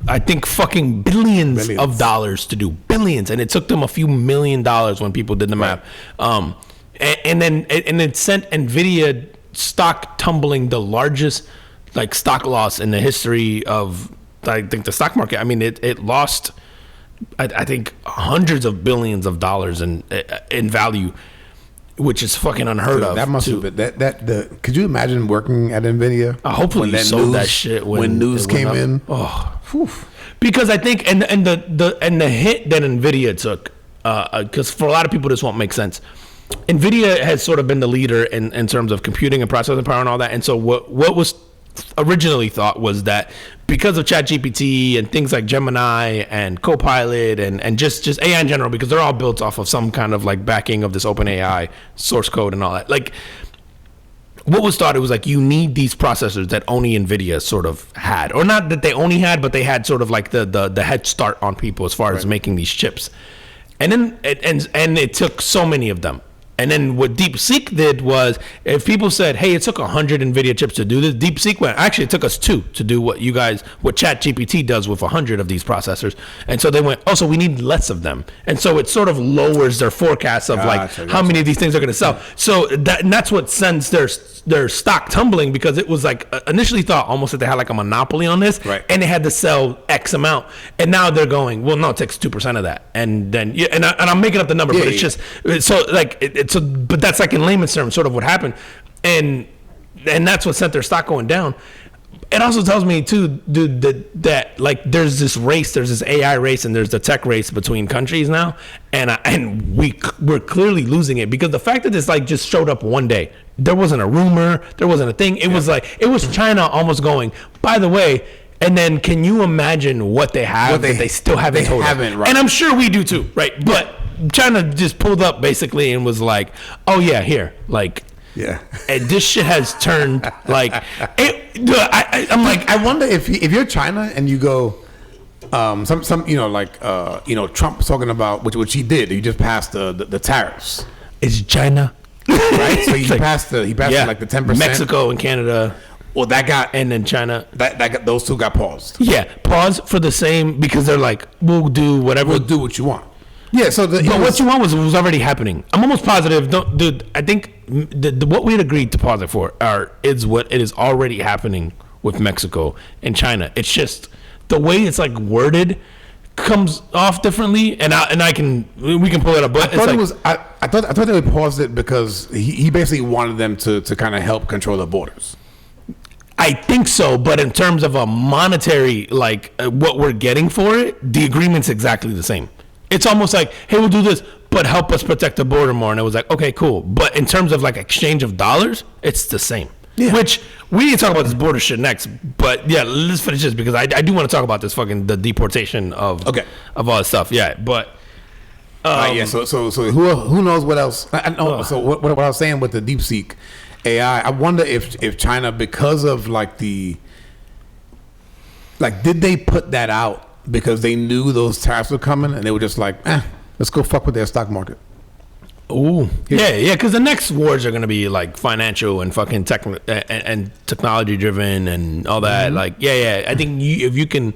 A: I think, fucking billions of dollars to do, billions, and it took them a few $1 million when people did the math. And then it sent Nvidia stock tumbling, the largest like stock loss in the history of, I think, the stock market. I mean, it lost, I think, hundreds of billions of dollars in value, which is fucking unheard of.
B: That must have been could you imagine working at Nvidia?
A: Hopefully you sold that shit when
B: news came in.
A: Oh, whew. Because I think and the hit that Nvidia took, because for a lot of people this won't make sense. Nvidia has sort of been the leader in terms of computing and processing power and all that. And so what was originally thought was that because of ChatGPT and things like Gemini and Copilot and just AI in general, because they're all built off of some kind of like backing of this open AI source code and all that. Like, what was thought, it was like, you need these processors that only Nvidia sort of had, or not that they only had, but they had sort of like the head start on people as far as making these chips. And then and it took so many of them. And then what DeepSeek did was, if people said, hey, it took 100 NVIDIA chips to do this, DeepSeek went, actually, it took us 2 to do what ChatGPT does with 100 of these processors. And so they went, oh, so we need less of them. And so it sort of lowers their forecasts of how many of these things are going to sell. So that's what sends their stock tumbling, because it was like initially thought almost that they had like a monopoly on this, and they had to sell X amount. And now they're going, well, no, it takes 2% of that. And then, and I'm making up the number, but it's just, so like, but that's like in layman's terms sort of what happened, and that's what sent their stock going down. It also tells me too, dude, that like there's this AI race, and there's the tech race between countries now, and we're clearly losing it, because the fact that this like just showed up one day, there wasn't a rumor, there wasn't a thing. It was like, it was China almost going, by the way. And then, can you imagine what they have that they still haven't told us? Right. And I'm sure we do too, right? But China just pulled up basically and was like, "Oh yeah, here, like, and this shit has turned like." I'm like,
B: I wonder if you're China and you go, some Trump's talking about which he did. He just passed the tariffs.
A: It's China,
B: right? So he passed like the 10%.
A: Mexico and Canada.
B: Well, that got,
A: and then China,
B: those two got paused.
A: Yeah, pause for the same, because they're like, we'll do whatever.
B: We'll do what you want. Yeah, so
A: what you want was already happening. I'm almost positive, dude. I think what we had agreed to pause it for is what it is already happening with Mexico and China. It's just the way it's like worded comes off differently, and we can pull it up. But
B: I thought they paused it because he basically wanted them to kind of help control the borders.
A: I think so, but in terms of a monetary, like what we're getting for it, the agreement's exactly the same. It's almost like, hey, we'll do this, but help us protect the border more. And it was like, okay, cool. But in terms of like exchange of dollars, it's the same. Yeah. Which we need to talk about this border shit next. But yeah, let's finish this, because I do want to talk about this the deportation of all this stuff. Yeah, but
B: So who knows what else? So what I was saying with the DeepSeek AI, I wonder if China, because of did they put that out because they knew those tariffs were coming, and they were just like, let's go fuck with their stock market.
A: Ooh, yeah, because the next wars are going to be like financial and fucking tech and technology driven and all that. Mm-hmm. Like, I think if you can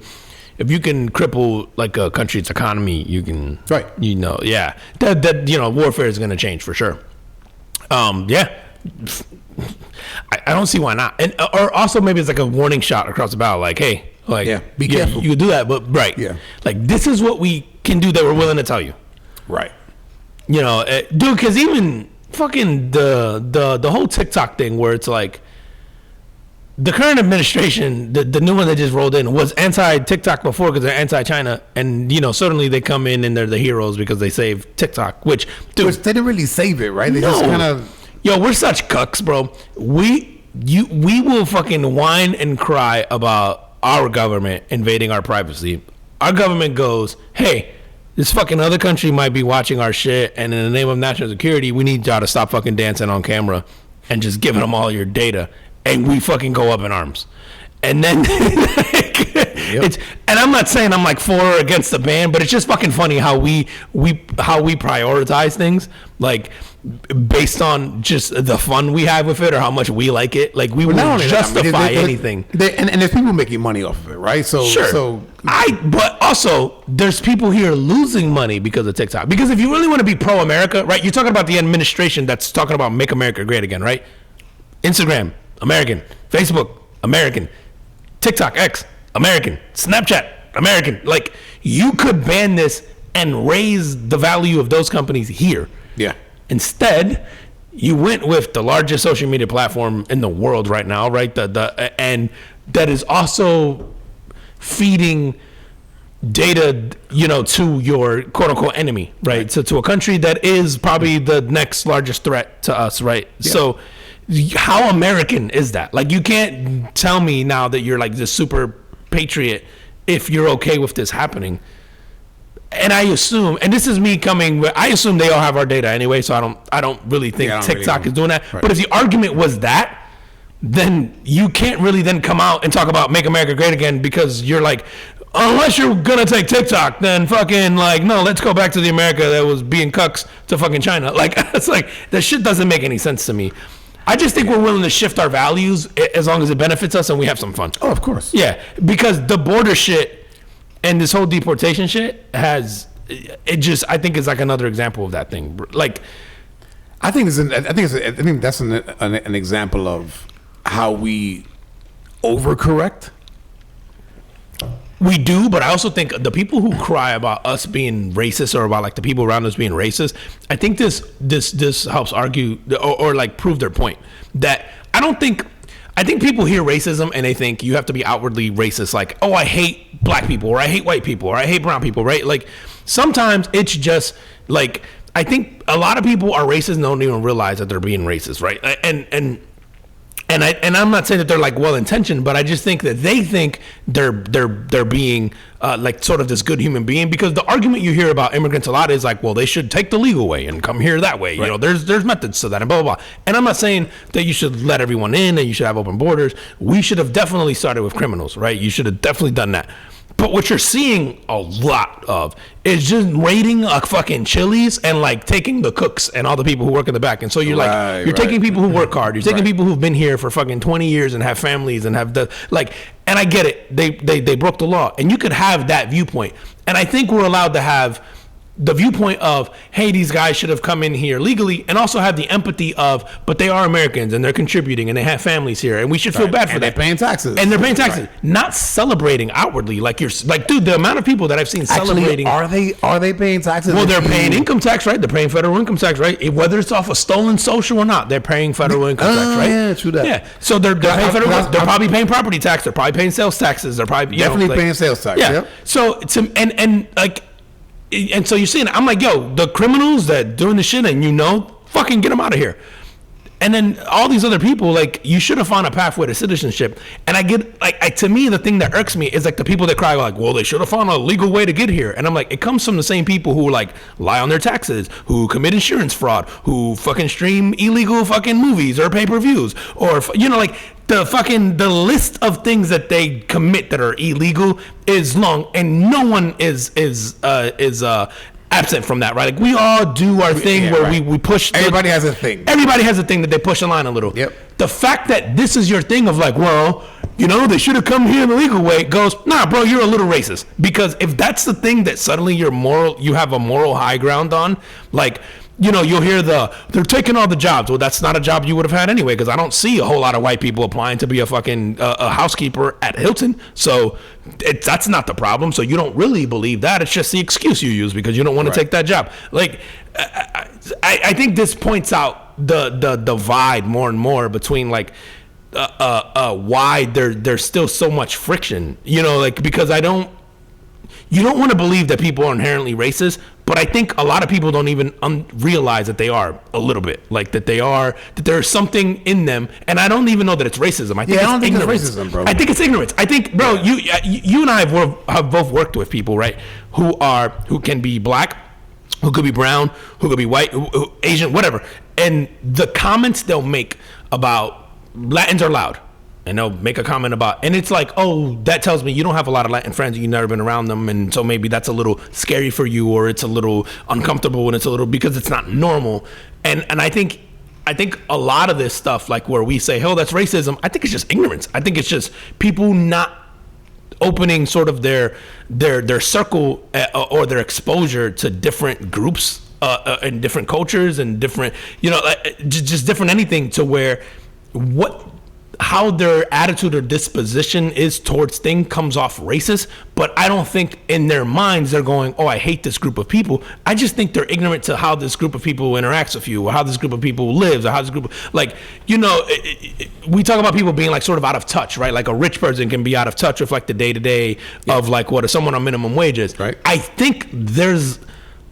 A: cripple like a country's economy, you can,
B: right?
A: That warfare is going to change for sure. I don't see why not. And or also maybe it's like a warning shot across the bow, like, hey, like,
B: be careful.
A: You do that, but like this is what we can do that we're willing to tell you,
B: right?
A: Dude, because even fucking the whole TikTok thing, where it's like the current administration, the new one that just rolled in, was anti-TikTok before because they're anti-China, and suddenly they come in and they're the heroes because they saved TikTok, which
B: they didn't really save it, right? They just kind of.
A: Yo, we're such cucks, bro. We will fucking whine and cry about our government invading our privacy. Our government goes, hey, this fucking other country might be watching our shit, and in the name of national security, we need y'all to stop fucking dancing on camera and just giving them all your data, and we fucking go up in arms. And then it's, and I'm not saying I'm like for or against the ban, but it's just fucking funny how we prioritize things, like based on just the fun we have with it or how much we like it. Like we will justify anything.
B: And there's people making money off of it, right? So
A: sure. But also there's people here losing money because of TikTok. Because if you really want to be pro America, right? You're talking about the administration that's talking about make America great again, right? Instagram, American. Facebook, American. TikTok, X, American. Snapchat, American. Like, you could ban this and raise the value of those companies here.
B: Yeah.
A: Instead, you went with the largest social media platform in the world right now, right? And that is also feeding data, to your quote unquote enemy, right? So to a country that is probably the next largest threat to us, right? Yeah. So how American is that? Like, you can't tell me now that you're like this super patriot if you're okay with this happening. And I assume, and this is me coming, I assume they all have our data anyway, so I don't really think TikTok is doing that. Right. But if the argument was that, then you can't really then come out and talk about make America great again, because you're like, unless you're gonna take TikTok, then fucking like, no, let's go back to the America that was being cucks to fucking China. Like, it's like, that shit doesn't make any sense to me. I just think we're willing to shift our values as long as it benefits us and we have some fun.
B: Oh, of course.
A: Yeah, because the border shit and this whole deportation shit I think is like another example of that thing. Like,
B: I think that's an example of how we overcorrect.
A: We do, but I also think the people who cry about us being racist or about like the people around us being racist, I think this helps argue or like prove their point. That I think people hear racism and they think you have to be outwardly racist, like, oh, I hate black people, or I hate white people, or I hate brown people, right? Like, sometimes it's just like, I think a lot of people are racist and don't even realize that they're being racist, right? And I'm not saying that they're like well intentioned, but I just think that they think they're being like sort of this good human being, because the argument you hear about immigrants a lot is like, well, they should take the legal way and come here that way. Right. There's methods to that and blah blah blah. And I'm not saying that you should let everyone in and you should have open borders. We should have definitely started with criminals, right? You should have definitely done that. But what you're seeing a lot of is just raiding a fucking Chili's and like taking the cooks and all the people who work in the back. And so you're taking people who work hard. You're taking people who've been here for fucking 20 years and have families and have and I get it. They broke the law, and you could have that viewpoint. And I think we're allowed to have the viewpoint of, hey, these guys should have come in here legally, and also have the empathy of, but they are Americans and they're contributing and they have families here, and we should feel bad for that.
B: They're paying taxes.
A: And they're paying taxes, not celebrating outwardly. Like, you're like, dude, the amount of people that I've seen celebrating.
B: Are they paying taxes?
A: Well, they're paying income tax, right? They're paying federal income tax, right? Whether it's off a stolen social or not, they're paying federal income tax, right?
B: Yeah, true that.
A: Yeah, so they're paying federal. They're probably paying property tax. They're probably paying sales taxes. They're probably
B: definitely paying sales tax.
A: Yeah.
B: Yep.
A: So and so you're seeing, I'm like, yo, the criminals that doing this shit, and fucking get them out of here. And then all these other people, like, you should have found a pathway to citizenship. And I get, like, to me, the thing that irks me is like the people that cry like, well, they should have found a legal way to get here. And I'm like, it comes from the same people who like lie on their taxes, who commit insurance fraud, who fucking stream illegal fucking movies or pay-per-views, or like the list of things that they commit that are illegal is long, and no one is absent from that, right? Like, we all do our thing where we push.
B: Everybody has a thing.
A: Everybody has a thing that they push the line a little.
B: Yep.
A: The fact that this is your thing of like, well, they should have come here in the legal way, goes, nah, bro, you're a little racist. Because if that's the thing that suddenly you have a moral high ground on, like, you'll hear they're taking all the jobs. Well, that's not a job you would have had anyway, because I don't see a whole lot of white people applying to be a fucking a housekeeper at Hilton. So that's not the problem. So you don't really believe that. It's just the excuse you use because you don't want to take that job. Like, I think this points out the divide more and more between like why there's still so much friction. Like, because you don't want to believe that people are inherently racist, but I think a lot of people don't even realize that they are a little bit, like that there's something in them, and I don't even know that it's racism. I think
B: I don't think
A: ignorance.
B: it's racism, bro.
A: I think it's ignorance. I think, bro, you and I have both worked with people, right, who can be black, who could be brown, who could be white, who Asian, whatever, and the comments they'll make about Latins are loud. And they'll make a comment about, and it's like, oh, that tells me you don't have a lot of Latin friends, you've never been around them, and so maybe that's a little scary for you, or it's a little uncomfortable, and it's a little, because it's not normal. And I think a lot of this stuff, like where we say, oh, that's racism, I think it's just ignorance. I think it's just people not opening sort of their circle or their exposure to different groups and different cultures and different, just different anything, to where how their attitude or disposition is towards things comes off racist, but I don't think in their minds they're going, oh, I hate this group of people. I just think they're ignorant to how this group of people interacts with you, or how this group of people lives, or how this group of, like, we talk about people being like sort of out of touch, right? Like a rich person can be out of touch with like the day-to-day of like what someone on minimum wage is.
B: Right.
A: I think there's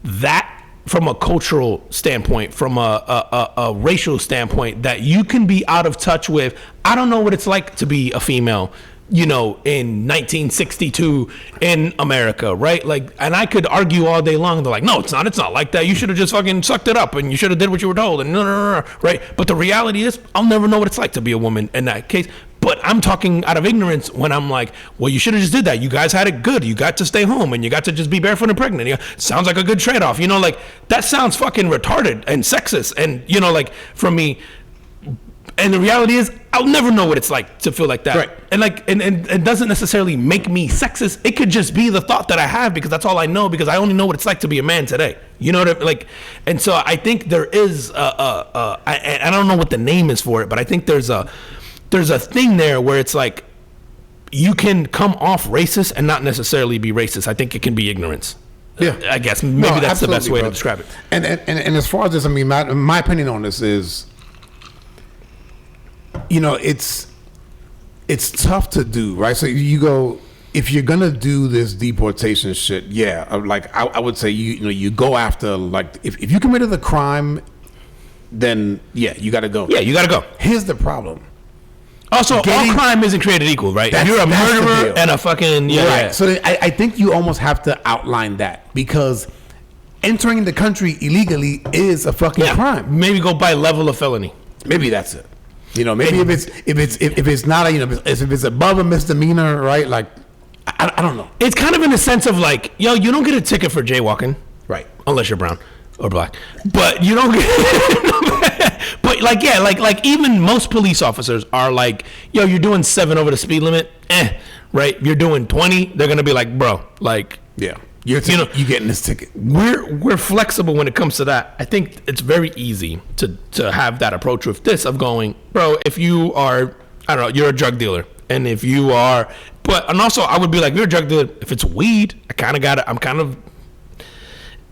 A: that from a cultural standpoint, from a racial standpoint, that you can be out of touch with. I don't know what it's like to be a female, in 1962 in America, right? Like, and I could argue all day long. They're like, no, it's not like that. You should have just fucking sucked it up, and you should have did what you were told, and no, right? But the reality is, I'll never know what it's like to be a woman in that case. But I'm talking out of ignorance when I'm like, well, you should have just did that. You guys had it good. You got to stay home, and you got to just be barefoot and pregnant. Sounds like a good trade-off. Like, that sounds fucking retarded and sexist. And, like, for me, and the reality is, I'll never know what it's like to feel like that.
B: Right.
A: And like, and it doesn't necessarily make me sexist. It could just be the thought that I have, because that's all I know, because I only know what it's like to be a man today. You know what I mean? Like, and so I think there is I don't know what the name is for it, but I think there's a thing there where it's like, you can come off racist and not necessarily be racist. I think it can be ignorance.
B: Yeah,
A: I guess maybe that's the best way to describe it.
B: And as far as this, I mean, my opinion on this is, it's tough to do, right? So you go, if you're gonna do this deportation shit, like I would say you go after, like, if you committed the crime, then you got to go.
A: Yeah, you got to go.
B: Here's the problem.
A: Also, all crime isn't created equal, right? If you're a murderer and a fucking... Yeah, right.
B: Yeah. So I think you almost have to outline that, because entering the country illegally is a fucking crime.
A: Maybe go by level of felony.
B: Maybe that's it. Maybe if it's not if it's above a misdemeanor, right? Like, I don't know.
A: It's kind of in the sense of like, you don't get a ticket for jaywalking,
B: right?
A: Unless you're brown or black, but you don't get. But like even most police officers are like, you're doing 7 over the speed limit, right? You're doing 20, they're gonna be like, bro, like,
B: you getting this ticket.
A: We're flexible when it comes to that. I think it's very easy to have that approach with this, of going, bro, if you are, I don't know, you're a drug dealer, and if you are, and also I would be like, you're a drug dealer. If it's weed, I'm kind of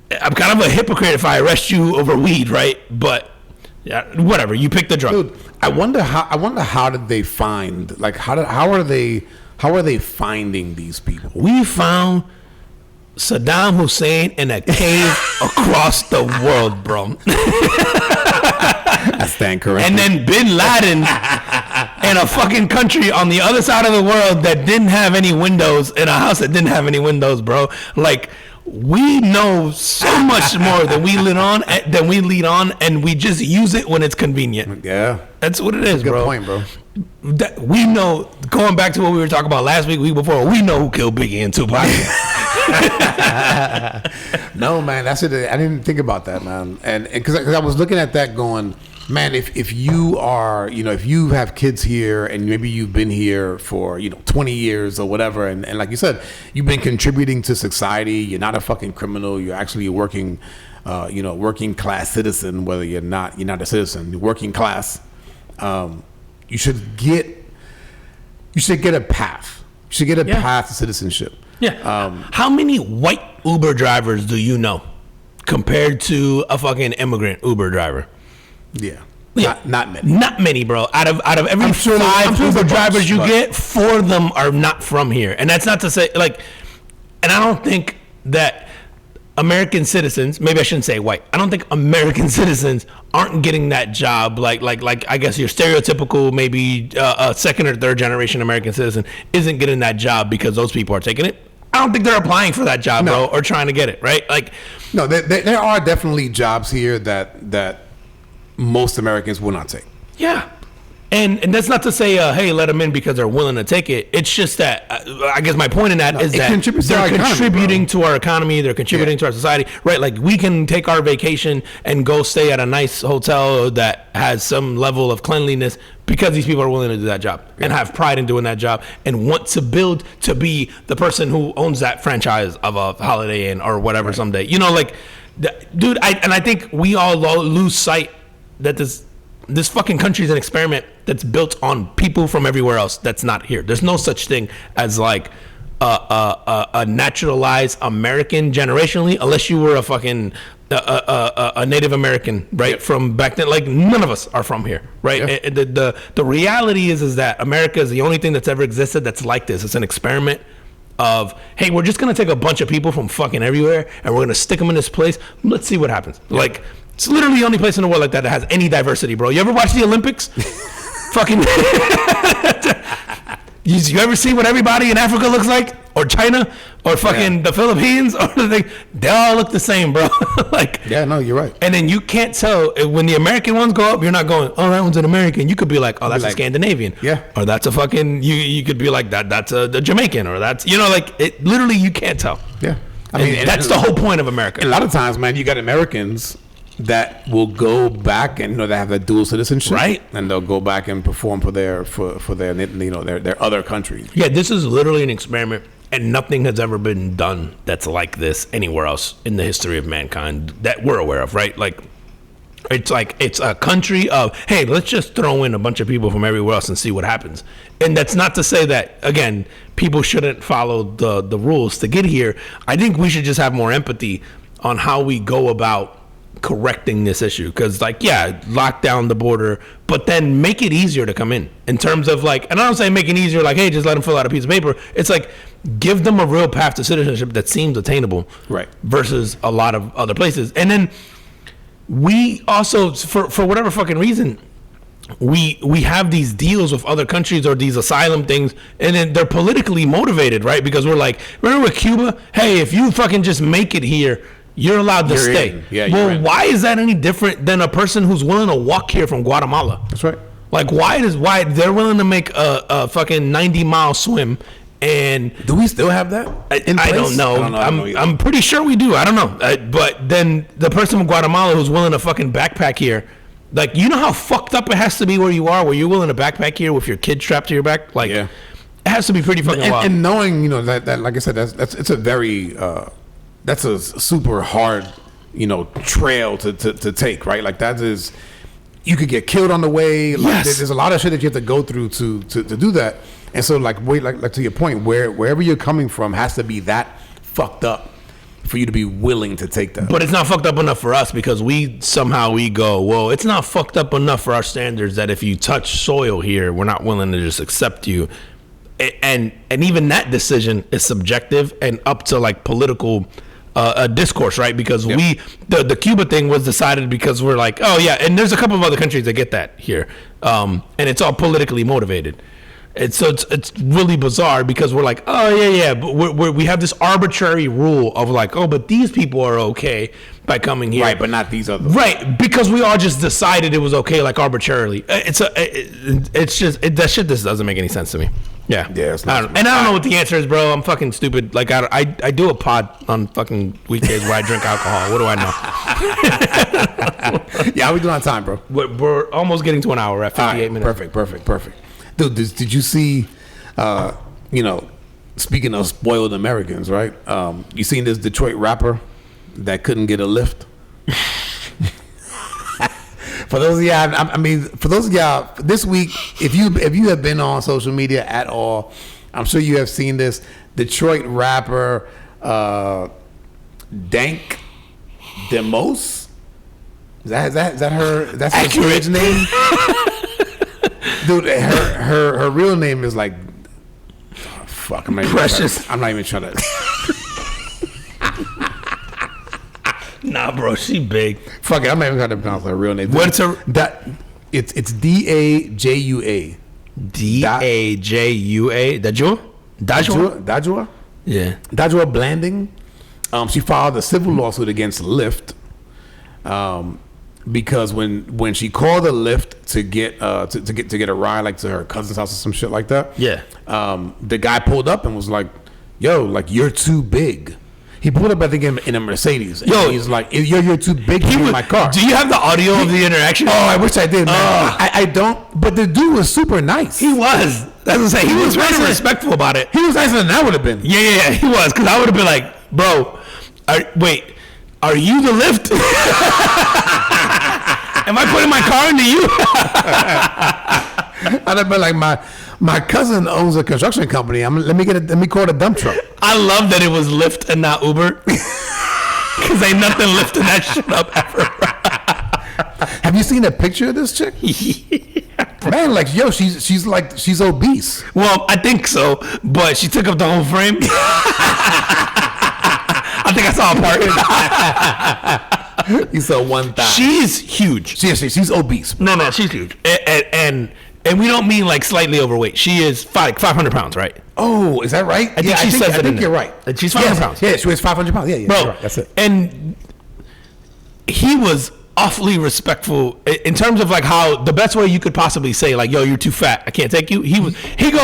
A: a hypocrite if I arrest you over weed, right? But whatever, you pick the drug.
B: Dude, I wonder how did they find, like, how are they finding these people?
A: We found Saddam Hussein in a cave across the world, bro.
B: I stand corrected.
A: And then Bin Laden in a fucking country on the other side of the world that didn't have any windows, in a house that didn't have any windows, bro. Like, we know so much more than we lead on, and we just use it when it's convenient.
B: Yeah,
A: that's what it is,
B: good
A: bro.
B: Point, bro.
A: That we know. Going back to what we were talking about last week before, we know who killed Biggie and Tupac.
B: No, man, that's it. I didn't think about that, man, and because I was looking at that, going, man, if you are, if you have kids here and maybe you've been here for 20 years or whatever, and like you said, you've been contributing to society. You're not a fucking criminal. You're actually a working class citizen. Whether you're not a citizen, you're working class. You should get a path. You should get a path to citizenship.
A: Yeah. How many white Uber drivers do you know compared to a fucking immigrant Uber driver?
B: Yeah.
A: Not many. Not many, bro. Out of every 5 Uber drivers you get, 4 of them are not from here. And that's not to say, like, And I don't think that American citizens, maybe I shouldn't say white, I don't think American citizens aren't getting that job like I guess your stereotypical maybe a second or third generation American citizen isn't getting that job because those people are taking it. I don't think they're applying for that job, bro, or trying to get it, right? Like,
B: no, there are definitely jobs here that most Americans will not take.
A: Yeah. And that's not to say, hey, let them in because they're willing to take it. It's just that, I guess my point in that is that they're contributing to our economy. They're contributing to our society, right? Like, we can take our vacation and go stay at a nice hotel that has some level of cleanliness because these people are willing to do that job and have pride in doing that job and want to build to be the person who owns that franchise of a Holiday Inn or whatever someday. You know, like, dude, I think we all lose sight that this fucking country is an experiment that's built on people from everywhere else that's not here. There's no such thing as like a naturalized American generationally, unless you were a fucking a Native American, right? From back then, like none of us are from here, right? Yeah. The reality is that America is the only thing that's ever existed that's like this. It's an experiment of, hey, we're just gonna take a bunch of people from fucking everywhere and we're gonna stick them in this place. Let's see what happens. Yeah. Like, it's literally the only place in the world like that has any diversity, bro. You ever watch the Olympics? Fucking. You ever see what everybody in Africa looks like? Or China? Or fucking the Philippines? Or they all look the same, bro. Like.
B: Yeah, no, you're right.
A: And then you can't tell when the American ones go up. You're not going, oh, that one's an American. You could be like, oh, that's a Scandinavian.
B: Yeah.
A: Or that's a fucking. You could be like that's a Jamaican. Or that's like it. Literally, you can't tell.
B: Yeah.
A: I mean, that's the whole point of America.
B: A lot of times, man, you got Americans that will go back and they have that dual citizenship,
A: right?
B: And they'll go back and perform for their their other countries.
A: Yeah, this is literally an experiment, and nothing has ever been done that's like this anywhere else in the history of mankind that we're aware of, right? Like it's a country of, hey, let's just throw in a bunch of people from everywhere else and see what happens. And that's not to say that, again, people shouldn't follow the rules to get here. I think we should just have more empathy on how we go about correcting this issue, because lock down the border, but then make it easier to come in terms of like, and I don't say make it easier like, hey, just let them fill out a piece of paper. It's like, give them a real path to citizenship that seems attainable,
B: right?
A: Versus a lot of other places. And then we also, for whatever fucking reason, we have these deals with other countries or these asylum things, and then they're politically motivated, right? Because we're like, remember with Cuba? Hey, if you fucking just make it here, you're allowed to stay.
B: Yeah,
A: well, why is that any different than a person who's willing to walk here from Guatemala?
B: That's right.
A: Like, why they're willing to make a fucking 90-mile swim? And
B: do we still have that in place?
A: I don't know. I'm pretty sure we do. I don't know. But then the person from Guatemala who's willing to fucking backpack here, like, you know how fucked up it has to be where you are, where you're willing to backpack here with your kid strapped to your back? Like, it has to be pretty fucking wild.
B: And knowing, that like I said, it's a very that's a super hard, trail to take, right? Like, that is, you could get killed on the way. Like, there's a lot of shit that you have to go through to do that. And so, like to your point, wherever you're coming from has to be that fucked up for you to be willing to take that.
A: But it's not fucked up enough for us, because we go, well, it's not fucked up enough for our standards that if you touch soil here, we're not willing to just accept you. And even that decision is subjective and up to like political discourse, right? Because the Cuba thing was decided because we're like, oh yeah, and there's a couple of other countries that get that here, and it's all politically motivated. And so it's really bizarre because we're like, oh yeah, but we have this arbitrary rule of like, oh, but these people are okay by coming here,
B: right? But not these others,
A: right? Because we all just decided it was okay, like arbitrarily. It's just that shit. This doesn't make any sense to me. Yeah.
B: It's not.
A: I don't know what the answer is, bro. I'm fucking stupid. Like I do a pod on fucking weekdays where I drink alcohol. What do I
B: know? Yeah, how we doing on time, bro?
A: We're almost getting to an hour at 58 minutes.
B: Perfect. Dude, did you see, speaking of spoiled Americans, right? You seen this Detroit rapper that couldn't get a lift? For those of y'all, this week, if you have been on social media at all, I'm sure you have seen this Detroit rapper, Dank Demos. Is that her? That's her stage name. Dude, her real name is like, fuck. I'm not even
A: Precious.
B: I'm not even trying to.
A: Nah, bro, she big.
B: Fuck it, I'm not even gonna pronounce her real name.
A: What's her?
B: It's Dajua.
A: Dajua.
B: Dajua.
A: Yeah.
B: Dajua Blanding. She filed a civil lawsuit against Lyft. Because when she called the Lyft to get a ride like to her cousin's house or some shit like that, the guy pulled up and was like, "Yo, like you're too big." He pulled up, I think, in a Mercedes. And he's like, "You're too big in my car."
A: Do you have the audio of the interaction?
B: Oh, I wish I did, man. I don't. But the dude was super nice.
A: He was. That's what I'm saying. He was very respectful about it.
B: He was nicer than I would have been.
A: Yeah, he was. Because I would have been like, "Bro, wait, are you the Lyft? Am I putting my car into you?"
B: I'd have been like, my cousin owns a construction company. Let me call it a dump truck.
A: I love that it was Lyft and not Uber. Because ain't nothing lifting that shit up ever.
B: Have you seen a picture of this chick? Man, like, yo, she's obese.
A: Well, I think so, but she took up the whole frame. I think I saw a part.
B: You saw one thigh.
A: She's huge.
B: She's obese.
A: No, she's huge. And we don't mean like slightly overweight. She is 500 pounds, right?
B: Oh, is that right?
A: I think she says it. I think
B: you're right.
A: She's 500 pounds.
B: Yeah, she weighs 500 pounds. Yeah,
A: bro.
B: Right. That's it.
A: And he was awfully respectful in terms of like how the best way you could possibly say like, "Yo, you're too fat. I can't take you." He goes,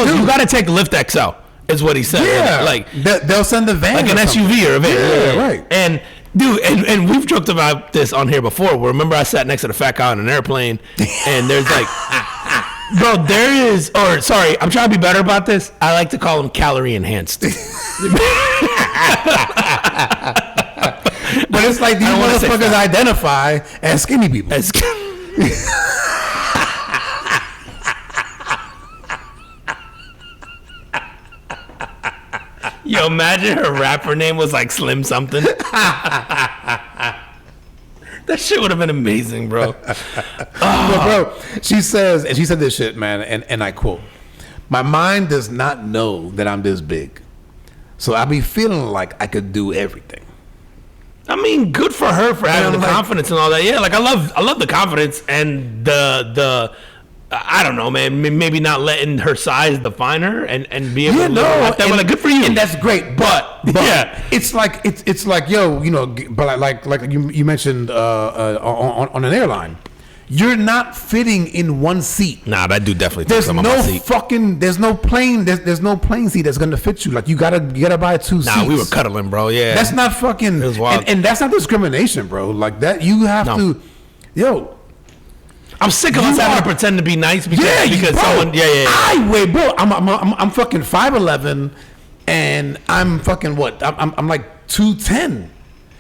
A: "You got to take Lyft XL," is what he said.
B: Yeah,
A: like
B: they'll send the van,
A: like an SUV or a van.
B: Yeah, right.
A: And dude, and we've joked about this on here before. Remember, I sat next to the fat guy on an airplane, and there's like. Bro, there is, or sorry, I'm trying to be better about this. I like to call them calorie enhanced. But
B: it's like these motherfuckers identify as skinny people.
A: Yo, imagine her rapper name was like Slim something. That shit would have been amazing, bro.
B: But bro, she said this shit, man, and I quote, "My mind does not know that I'm this big, so I be feeling like I could do everything."
A: I mean, good for her for having the confidence and all that. Yeah, like I love the confidence and the I don't know, man. Maybe not letting her size define her and be able to live like that. Like, good for you,
B: and that's great. But
A: yeah,
B: it's like yo, you know, but like you mentioned on an airline, you're not fitting in one seat.
A: Nah, that dude definitely took some of my seat.
B: There's no plane seat that's gonna fit you. Like you gotta buy two seats.
A: Nah, we were cuddling, bro. Yeah,
B: that's not fucking. It was wild. And that's not discrimination, bro. Like that, you have to, yo.
A: I'm sick of us having to pretend to be nice because someone.
B: Yeah. Wait, bro. I'm fucking 5'11", and I'm fucking what? I'm like 210.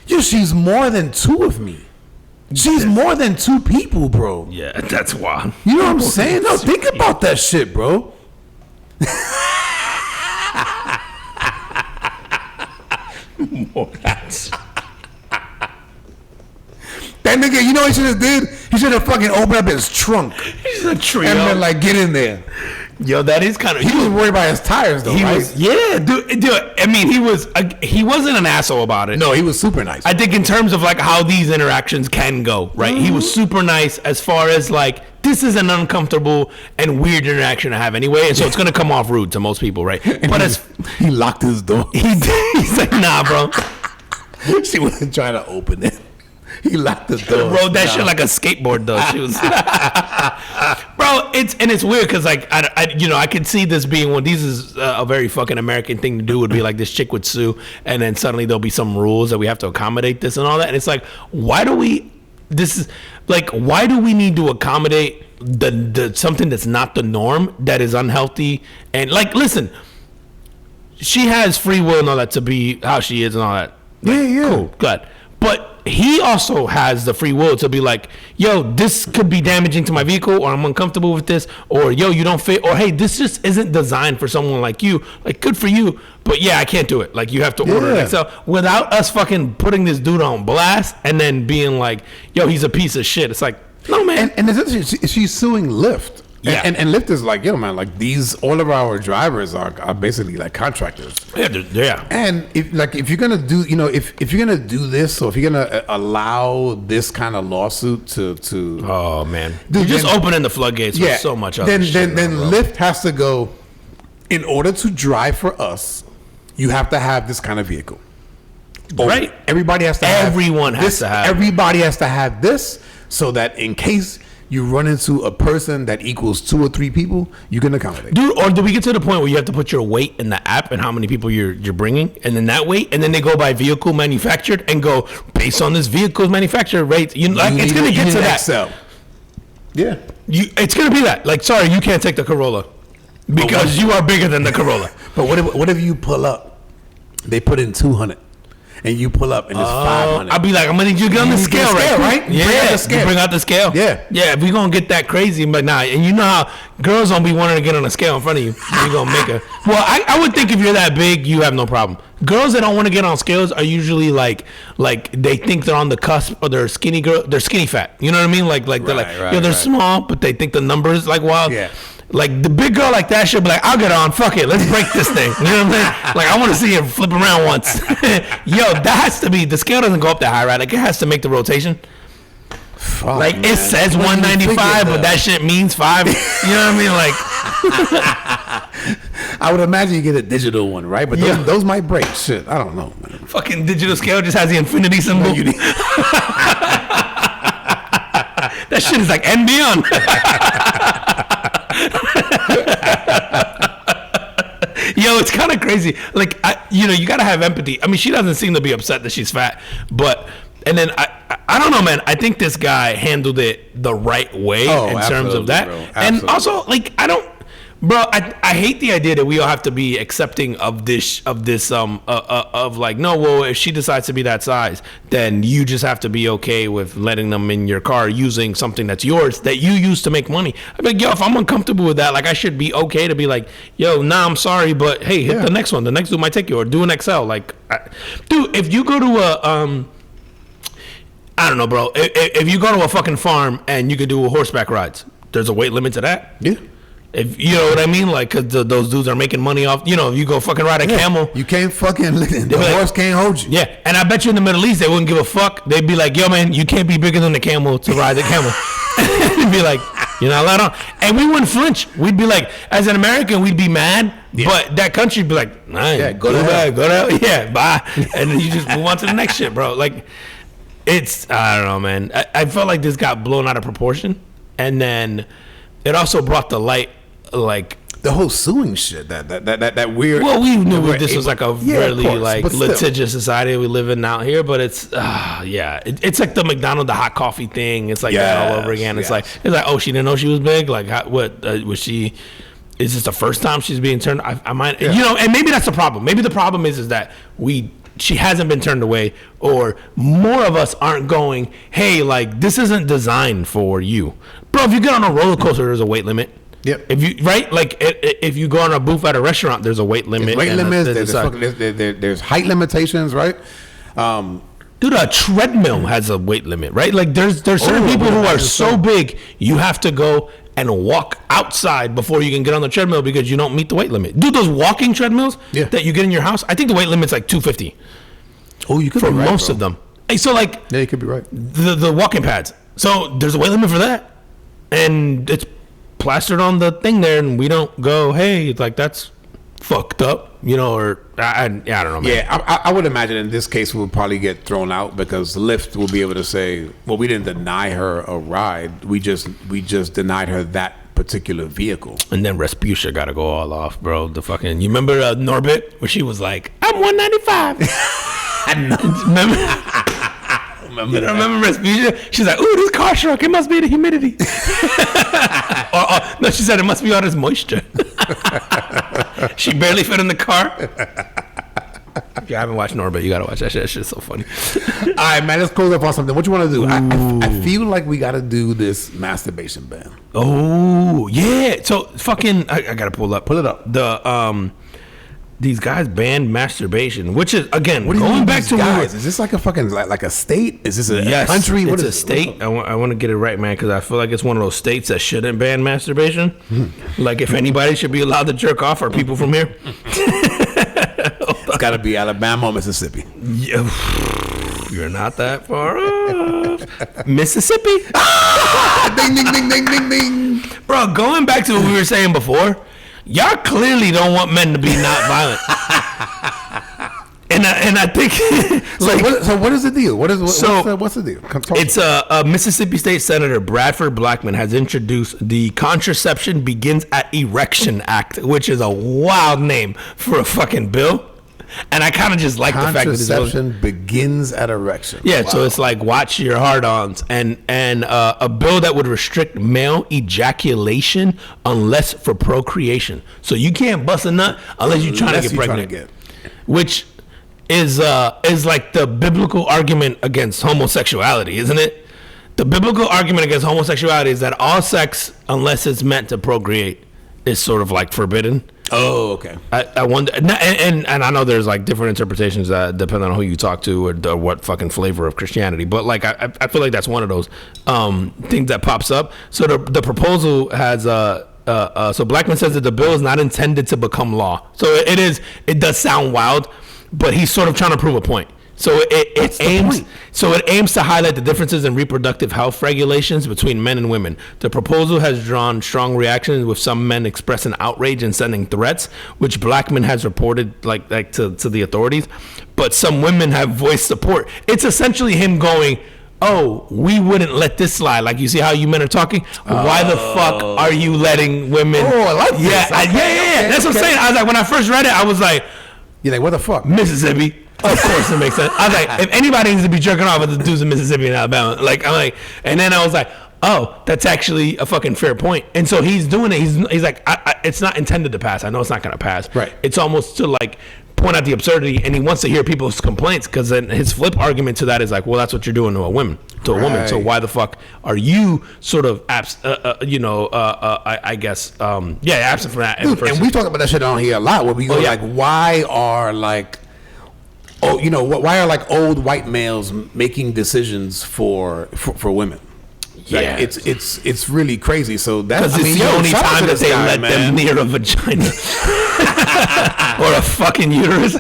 B: Yo, she's more than two of me. She's more than two people, bro.
A: Yeah, that's wild.
B: You know what I'm saying? No, think about that shit, bro. That nigga, you know what he should have did? He should have fucking opened up his trunk.
A: He's a trio.
B: And then like, get in there.
A: Yo, that is kind of.
B: He was worried about his tires though, right?
A: Dude. I mean, he wasn't an asshole about it.
B: No, he was super nice.
A: I think in terms of like how these interactions can go, right? Mm-hmm. He was super nice as far as like, this is an uncomfortable and weird interaction to have anyway, and so it's gonna come off rude to most people, right? But
B: he locked his door.
A: He's like, nah, bro.
B: She wasn't trying to open it. He locked the door.
A: Rode that shit like a skateboard though. She was, bro. It's weird because like I could see this being one. These is a very fucking American thing to do. Would be like this chick would sue, and then suddenly there'll be some rules that we have to accommodate this and all that. And it's like, why do we? This is like, why do we need to accommodate the something that's not the norm, that is unhealthy? And like, listen, she has free will and all that to be how she is and all that. Like,
B: yeah,
A: cool, good, but he also has the free will to be like, yo, this could be damaging to my vehicle, or I'm uncomfortable with this, or yo, you don't fit, or hey, this just isn't designed for someone like you. Like, good for you, but yeah, I can't do it. Like, you have to order it. So without us fucking putting this dude on blast and then being like, yo, he's a piece of shit. It's like, no, man.
B: And she's suing Lyft.
A: Yeah.
B: And Lyft is like, yo, man, like all of our drivers are basically like contractors.
A: Yeah.
B: And if you're gonna do, if you're gonna do this, or if you're gonna allow this kind of lawsuit to
A: oh man, you're just opening the floodgates for so much other shit.
B: Then Lyft has to go. In order to drive for us, you have to have this kind of vehicle.
A: Right.
B: Everybody has to
A: Everyone
B: have
A: has to have.
B: Everybody has to have this, so that in case you run into a person that equals 2 or 3 people, you can accommodate.
A: Dude, or do we get to the point where you have to put your weight in the app and how many people you're bringing, and then that weight, and then they go by vehicle manufactured and go based on this vehicle's manufacturer rate? It's gonna get to that.
B: Excel. Yeah.
A: It's gonna be that. Like, sorry, you can't take the Corolla because you are bigger than the Corolla.
B: But what if you pull up? They put in 200. And you pull up and it's 500.
A: I'll be like, I'm gonna need you to get on the scale, right?
B: Yeah,
A: bring out the scale.
B: Yeah.
A: If we gonna get that crazy, but nah, and you know how girls don't be wanting to get on a scale in front of you. You gonna make a. Well, I would think if you're that big, you have no problem. Girls that don't want to get on scales are usually like they think they're on the cusp, or they're skinny fat. You know what I mean? Like they're like, they're small, but they think the numbers like wild.
B: Yeah.
A: Like the big girl like that should be like, I'll get on, fuck it, let's break this thing. You know what I'm saying? Like I want to see her flip around once. Yo, that has to be, the scale doesn't go up that high, right? Like it has to make the rotation.
B: Fuck,
A: like
B: man.
A: It says 195, but that shit means 5. You know what I mean? Like
B: I would imagine you get a digital one, right? But those might break. Shit, I don't know, man.
A: Fucking digital scale just has the infinity symbol. No, that shit is like and beyond. Yo, it's kind of crazy. Like, you gotta have empathy. I mean, she doesn't seem to be upset that she's fat, but and then I don't know, man. I think this guy handled it the right way in terms of that, and also like Bro, I hate the idea that we all have to be accepting of this like, no, well, if she decides to be that size, then you just have to be okay with letting them in your car using something that's yours that you use to make money. I'm like, yo, if I'm uncomfortable with that, like I should be okay to be like, yo, nah, I'm sorry, but hey, hit the next one. The next dude might take you, or do an XL. Like, dude, if you go to I don't know, bro. If you go to a fucking farm and you could do horseback rides, there's a weight limit to that.
B: Yeah.
A: If you know what I mean, like, cause those dudes are making money off. You know, if you go fucking ride a camel,
B: you can't fucking. The horse can't hold you.
A: Yeah, and I bet you in the Middle East they wouldn't give a fuck. They'd be like, yo, man, you can't be bigger than the camel to ride the camel. They'd be like, you're not allowed on, and we wouldn't flinch. We'd be like, as an American, we'd be mad, but that country'd be like, nah, go to yeah, bye, and then you just move on to the next shit, bro. Like, I don't know, man. I felt like this got blown out of proportion, and then it also brought to light, like,
B: the whole suing shit, that weird.
A: Well, we knew this was like a really like litigious
B: still.
A: Society we live in out here, but it's it's like the McDonald's, the hot coffee thing. It's like that all over again. It's like oh, she didn't know she was big. Like what was she? Is this the first time she's being turned? I might, and maybe that's the problem. Maybe the problem is that she hasn't been turned away, or more of us aren't going, hey, like this isn't designed for you, bro. If you get on a roller coaster, there's a weight limit.
B: Yep.
A: If you go on a booth at a restaurant, there's a weight limit.
B: There's weight limits. There's height limitations, right?
A: Dude, a treadmill has a weight limit, right? Like there's certain people who are so big, you have to go and walk outside before you can get on the treadmill because you don't meet the weight limit. Dude, those walking treadmills that you get in your house, I think the weight limit's like 250.
B: Oh, you could
A: for
B: be right,
A: most
B: bro.
A: of them. Hey, so like,
B: yeah, you could be right.
A: The walking pads. So there's a weight limit for that, and it's plastered on the thing there, and we don't go, hey, like that's fucked up, or I don't know, man.
B: Yeah, I would imagine in this case we would probably get thrown out because Lyft will be able to say, well, we didn't deny her a ride, we just denied her that particular vehicle.
A: And then Respucia got to go all off, bro. The fucking, you remember Norbit where she was like, I'm 195. Remember Respucia? She's like, ooh, this car shrunk. It must be the humidity. No, she said it must be all this moisture. She barely fit in the car. If you haven't watched Norbit, you gotta watch that shit. That shit's so funny.
B: All right, man, let's close up on something. What you want to do? I feel like we gotta do this masturbation ban.
A: Oh yeah. So fucking, I gotta pull it up.
B: Pull it up.
A: these guys banned masturbation, which is again
B: What do you
A: going
B: mean
A: back
B: these
A: to
B: guys? Is this like a fucking like a state? Is this a
A: yes,
B: country?
A: It's
B: What
A: a
B: is
A: state. I want to get it right, man, because I feel like it's one of those states that shouldn't ban masturbation. Like if anybody should be allowed to jerk off, are people from here?
B: It's got to be Alabama or Mississippi.
A: Yeah. You're not that far off. Mississippi.
B: Ding ding ding ding ding ding.
A: Bro, going back to what we were saying before, y'all clearly don't want men to be not violent. And I think
B: So what is the deal? What's the deal?
A: It's a Mississippi State Senator Bradford Blackman has introduced the Contraception Begins at Erection Act, which is a wild name for a fucking bill. And I kind of just like the fact that
B: contraception begins at erection.
A: Yeah,
B: Wow.
A: so it's like watch your hard-ons and a bill that would restrict male ejaculation unless for procreation. So you can't bust a nut unless you're trying to get pregnant. Which is like the biblical argument against homosexuality, isn't it? The biblical argument against homosexuality is that all sex, unless it's meant to procreate, is sort of like forbidden.
B: Oh, okay.
A: I wonder, and I know there's like different interpretations that depend on who you talk to or what fucking flavor of Christianity. But like I feel like that's one of those things that pops up. So the proposal has so Blackman says that the bill is not intended to become law. So it does sound wild, but he's sort of trying to prove a point. So it aims to highlight the differences in reproductive health regulations between men and women. The proposal has drawn strong reactions, with some men expressing outrage and sending threats, which Blackman has reported like to the authorities. But some women have voiced support. It's essentially him going, "Oh, we wouldn't let this slide." Like, you see how you men are talking? Why the fuck are you letting women?
B: Oh, I like this.
A: Yeah,
B: Okay,
A: that's what I'm saying. I was like, when I first read it, I was like,
B: you're like, what the fuck?
A: Mississippi. Of course it makes sense. I was like, if anybody needs to be jerking off, it's the dudes in Mississippi and Alabama. Like, I'm like, and then I was like, oh, that's actually a fucking fair point. And so he's doing it. He's like, it's not intended to pass. I know it's not going to pass.
B: Right.
A: It's almost to like point out the absurdity, and he wants to hear people's complaints, because then his flip argument to that is like, well, that's what you're doing to a woman. So why the fuck are you sort of absent from that?
B: Dude, and we talk about that shit on here a lot, where we go like, why are like old white males making decisions for women?
A: Yeah,
B: like, it's really crazy. So that's
A: the only time that they let them near a vagina or a fucking uterus.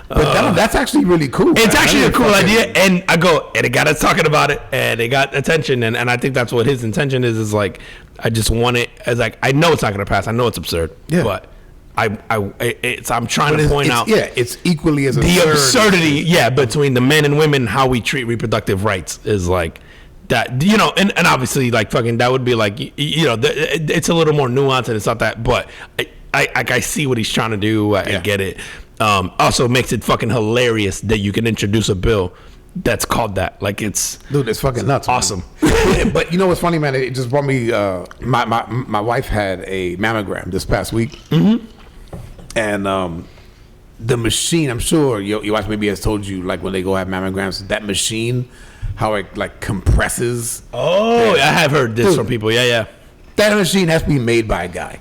B: But that's actually really cool.
A: It's actually a cool idea, and it got us talking about it, and it got attention, and I think that's what his intention is like, I just want it as like, I know it's not going to pass, I know it's absurd, but I'm trying to point out,
B: it's equally as
A: the absurdity, between the men and women, how we treat reproductive rights is like that, and obviously like fucking that would be like, it's a little more nuanced, and it's not that, but I see what he's trying to do. I get it. Also makes it fucking hilarious that you can introduce a bill that's called that. Like, it's
B: fucking nuts.
A: Awesome.
B: But you know what's funny, man? It just brought me. My wife had a mammogram this past week, and the machine. I'm sure your wife maybe has told you, like, when they go have mammograms, that machine, how it like compresses.
A: Oh, I have heard this from people. Yeah.
B: That machine has to be made by a guy.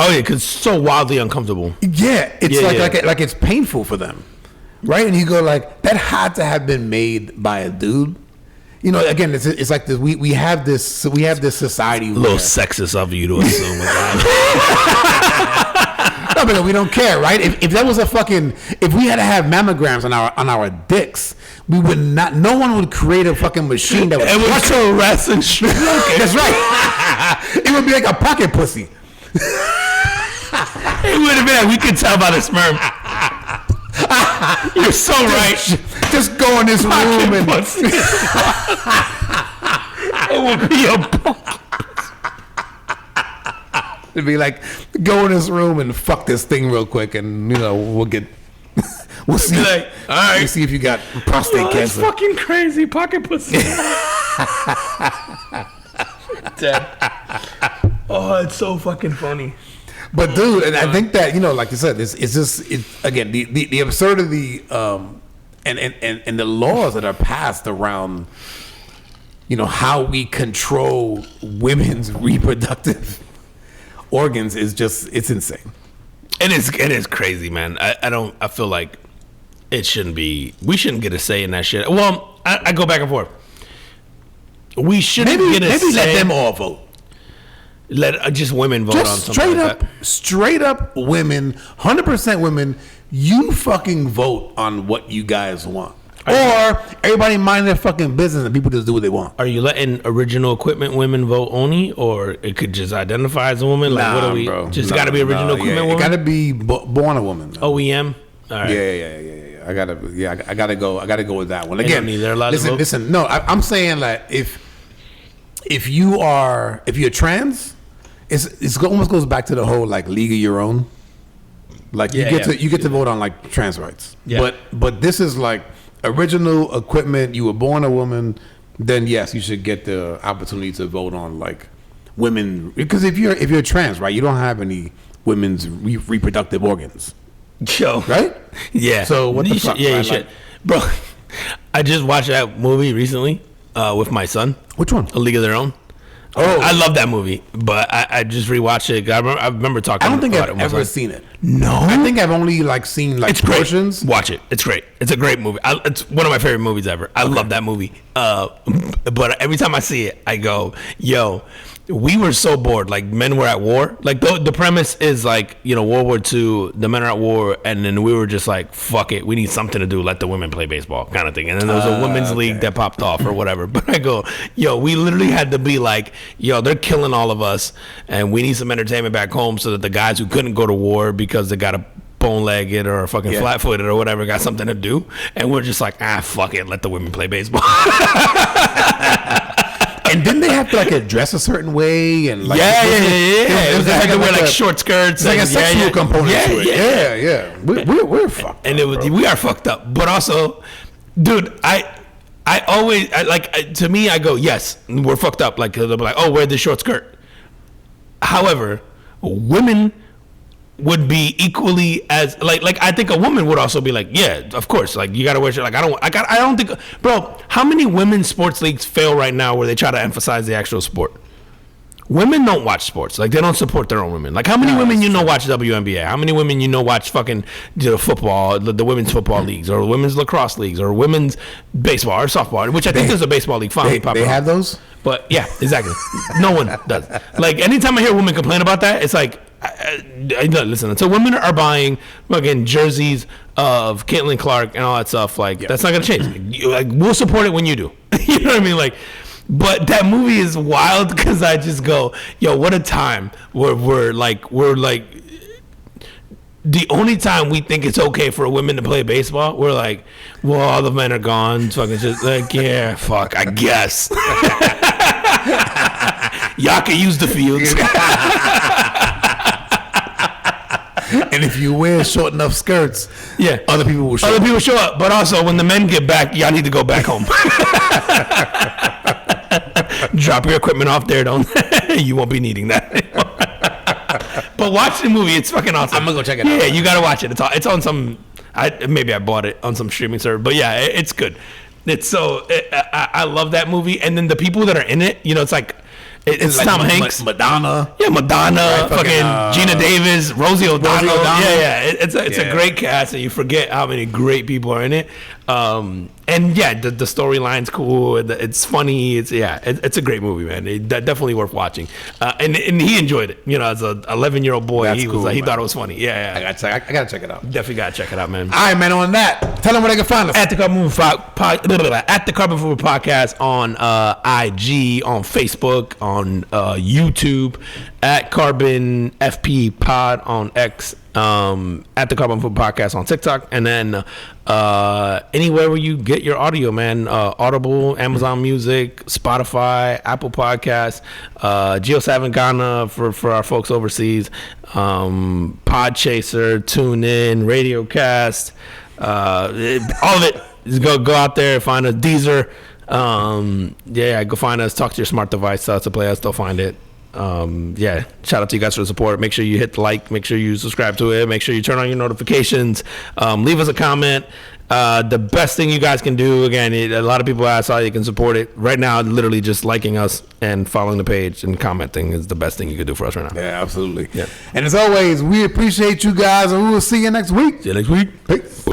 A: Oh yeah, because it's so wildly uncomfortable.
B: Yeah, it's like it's painful for them, right? And you go like, that had to have been made by a dude. Again, it's like this. We have this society.
A: A little sexist of you to assume that.
B: No, but we don't care, right? If that was if we had to have mammograms on our dicks, we would not. No one would create a fucking machine that would
A: caress and stroke it.
B: That's right. It would be like a pocket pussy.
A: It would have been like, we could tell by the sperm. You're so right.
B: Just go in this room and
A: it would be a
B: it'd be like, go in this room and fuck this thing real quick, and we'll see.
A: Like, all right,
B: we'll see if you got prostate cancer.
A: It's fucking crazy, pocket pussy. Dead. Oh, it's so fucking funny.
B: But dude, and I think that, like you said, it's just again the absurdity and the laws that are passed around, how we control women's reproductive organs is just, it's insane.
A: It is crazy, man. I feel like it shouldn't be. We shouldn't get a say in that shit. Well, I go back and forth. We shouldn't get a say.
B: Maybe let them all vote.
A: Let just women vote
B: just
A: on something like that.
B: Straight up women, 100% women. You fucking vote on what you guys want, or everybody mind their fucking business and people just do what they want.
A: Are you letting original equipment women vote only, or it could just identify as a woman? Like, what are we?
B: Bro.
A: Just got to be original equipment woman.
B: It got to be born a woman. Man.
A: OEM. All right.
B: Yeah. I gotta go with that one again.
A: They're allowed to vote?
B: Listen. No, I'm saying like if you're trans, it's almost goes back to the whole like league of your own. Like you get to vote on like trans rights.
A: Yeah.
B: But this is like original equipment. You were born a woman, then yes, you should get the opportunity to vote on like women. Because if you're trans, right, you don't have any women's reproductive organs.
A: Yo.
B: Right?
A: Yeah.
B: So what the fuck?
A: Yeah, you should. Bro, I just watched that movie recently with my son.
B: Which one?
A: A League of Their Own. Oh, I love that movie, but I just rewatched it. I remember talking.
B: I don't think
A: about
B: I've
A: it
B: ever seen it.
A: No,
B: I think I've only like seen like
A: it's
B: portions.
A: Great. Watch it. It's great. It's a great movie. It's one of my favorite movies ever. I love that movie. But every time I see it, I go, "Yo, we were so bored. Like men were at war. Like the premise is like World War II. The men are at war, and then we were just like, fuck it. We need something to do. Let the women play baseball, kind of thing. And then there was a women's league that popped off or whatever. But I go, yo, we literally had to be like, yo, they're killing all of us, and we need some entertainment back home so that the guys who couldn't go to war because they got a bone-legged or fucking flat-footed or whatever got something to do, and we're just like, fuck it, let the women play baseball.
B: And didn't they have to like dress a certain way and like
A: It was had to wear like short skirts,
B: like a sexual component to it. Yeah. We're fucked,
A: and we are fucked up. But also, dude, I always to me I go, yes, we're fucked up. Like they'll be like, oh, wear this short skirt. However, women would be equally as like I think a woman would also be like, yeah, of course, like you gotta wear shit. Like I don't think, bro, how many women's sports leagues fail right now where they try to emphasize the actual sport? Women don't watch sports. Like they don't support their own women. Like how many women watch WNBA? How many women watch fucking football, the women's football leagues, or women's lacrosse leagues, or women's baseball or softball? Which I think there's a baseball league finally popping up.
B: They have those,
A: but yeah, exactly. No one does. Like anytime I hear a woman complain about that, it's like. Listen, so women are buying fucking jerseys of Caitlin Clark and all that stuff. Like that's not gonna change. We'll support it when you do. You know what I mean? Like, but that movie is wild because I just go, yo, what a time. We're like the only time we think it's okay for a woman to play baseball, we're like, well, all the men are gone. Fucking just like, yeah, fuck, I guess. Y'all can use the fields.
B: And if you wear short enough skirts, other people will show up.
A: But also, when the men get back, y'all need to go back home. Drop your equipment off there, don't. You won't be needing that. But watch the movie; it's fucking awesome.
B: I'm gonna go check it out.
A: Yeah, you gotta watch it. It's on some. Maybe I bought it on some streaming service, but yeah, it's good. It's so. I love that movie, and then the people that are in it, it's like. It's like Tom Hanks,
B: Madonna,
A: right, fucking Gina Davis, Rosie O'Donnell. Yeah. It's a great cast, and you forget how many great people are in it. And yeah, the storyline's cool. It's funny. It's a great movie, man. Definitely worth watching. And he enjoyed it. As a 11-year-old boy,
B: That's
A: he
B: cool,
A: he
B: man.
A: thought it was funny. Yeah.
B: I gotta check it out.
A: Definitely gotta check it out, man.
B: All right, man. On that, tell them where they can find us
A: At the Carbon Movie at the Carbon Movie Podcast on IG, on Facebook, on YouTube, at Carbon FP Pod on X, at the Carbon Food Podcast on TikTok, and then anywhere where you get your audio, man. Audible, Amazon Music, Spotify, Apple Podcasts, Geo7 Ghana for our folks overseas, Podchaser, TuneIn, Radiocast, all of it. Just go out there, find us. Deezer, go find us. Talk to your smart device to play us. They'll find it. Shout out to you guys for the support. Make sure you hit the like, make sure you subscribe to it, make sure you turn on your notifications, leave us a comment, The best thing you guys can do, again, a lot of people ask how you can support it. Right now, literally just liking us and following the page and commenting is the best thing you can do for us right now.
B: Yeah, absolutely.
A: Yeah.
B: And as always, we appreciate you guys, and we will see you next week.
A: See you next week.
B: Peace.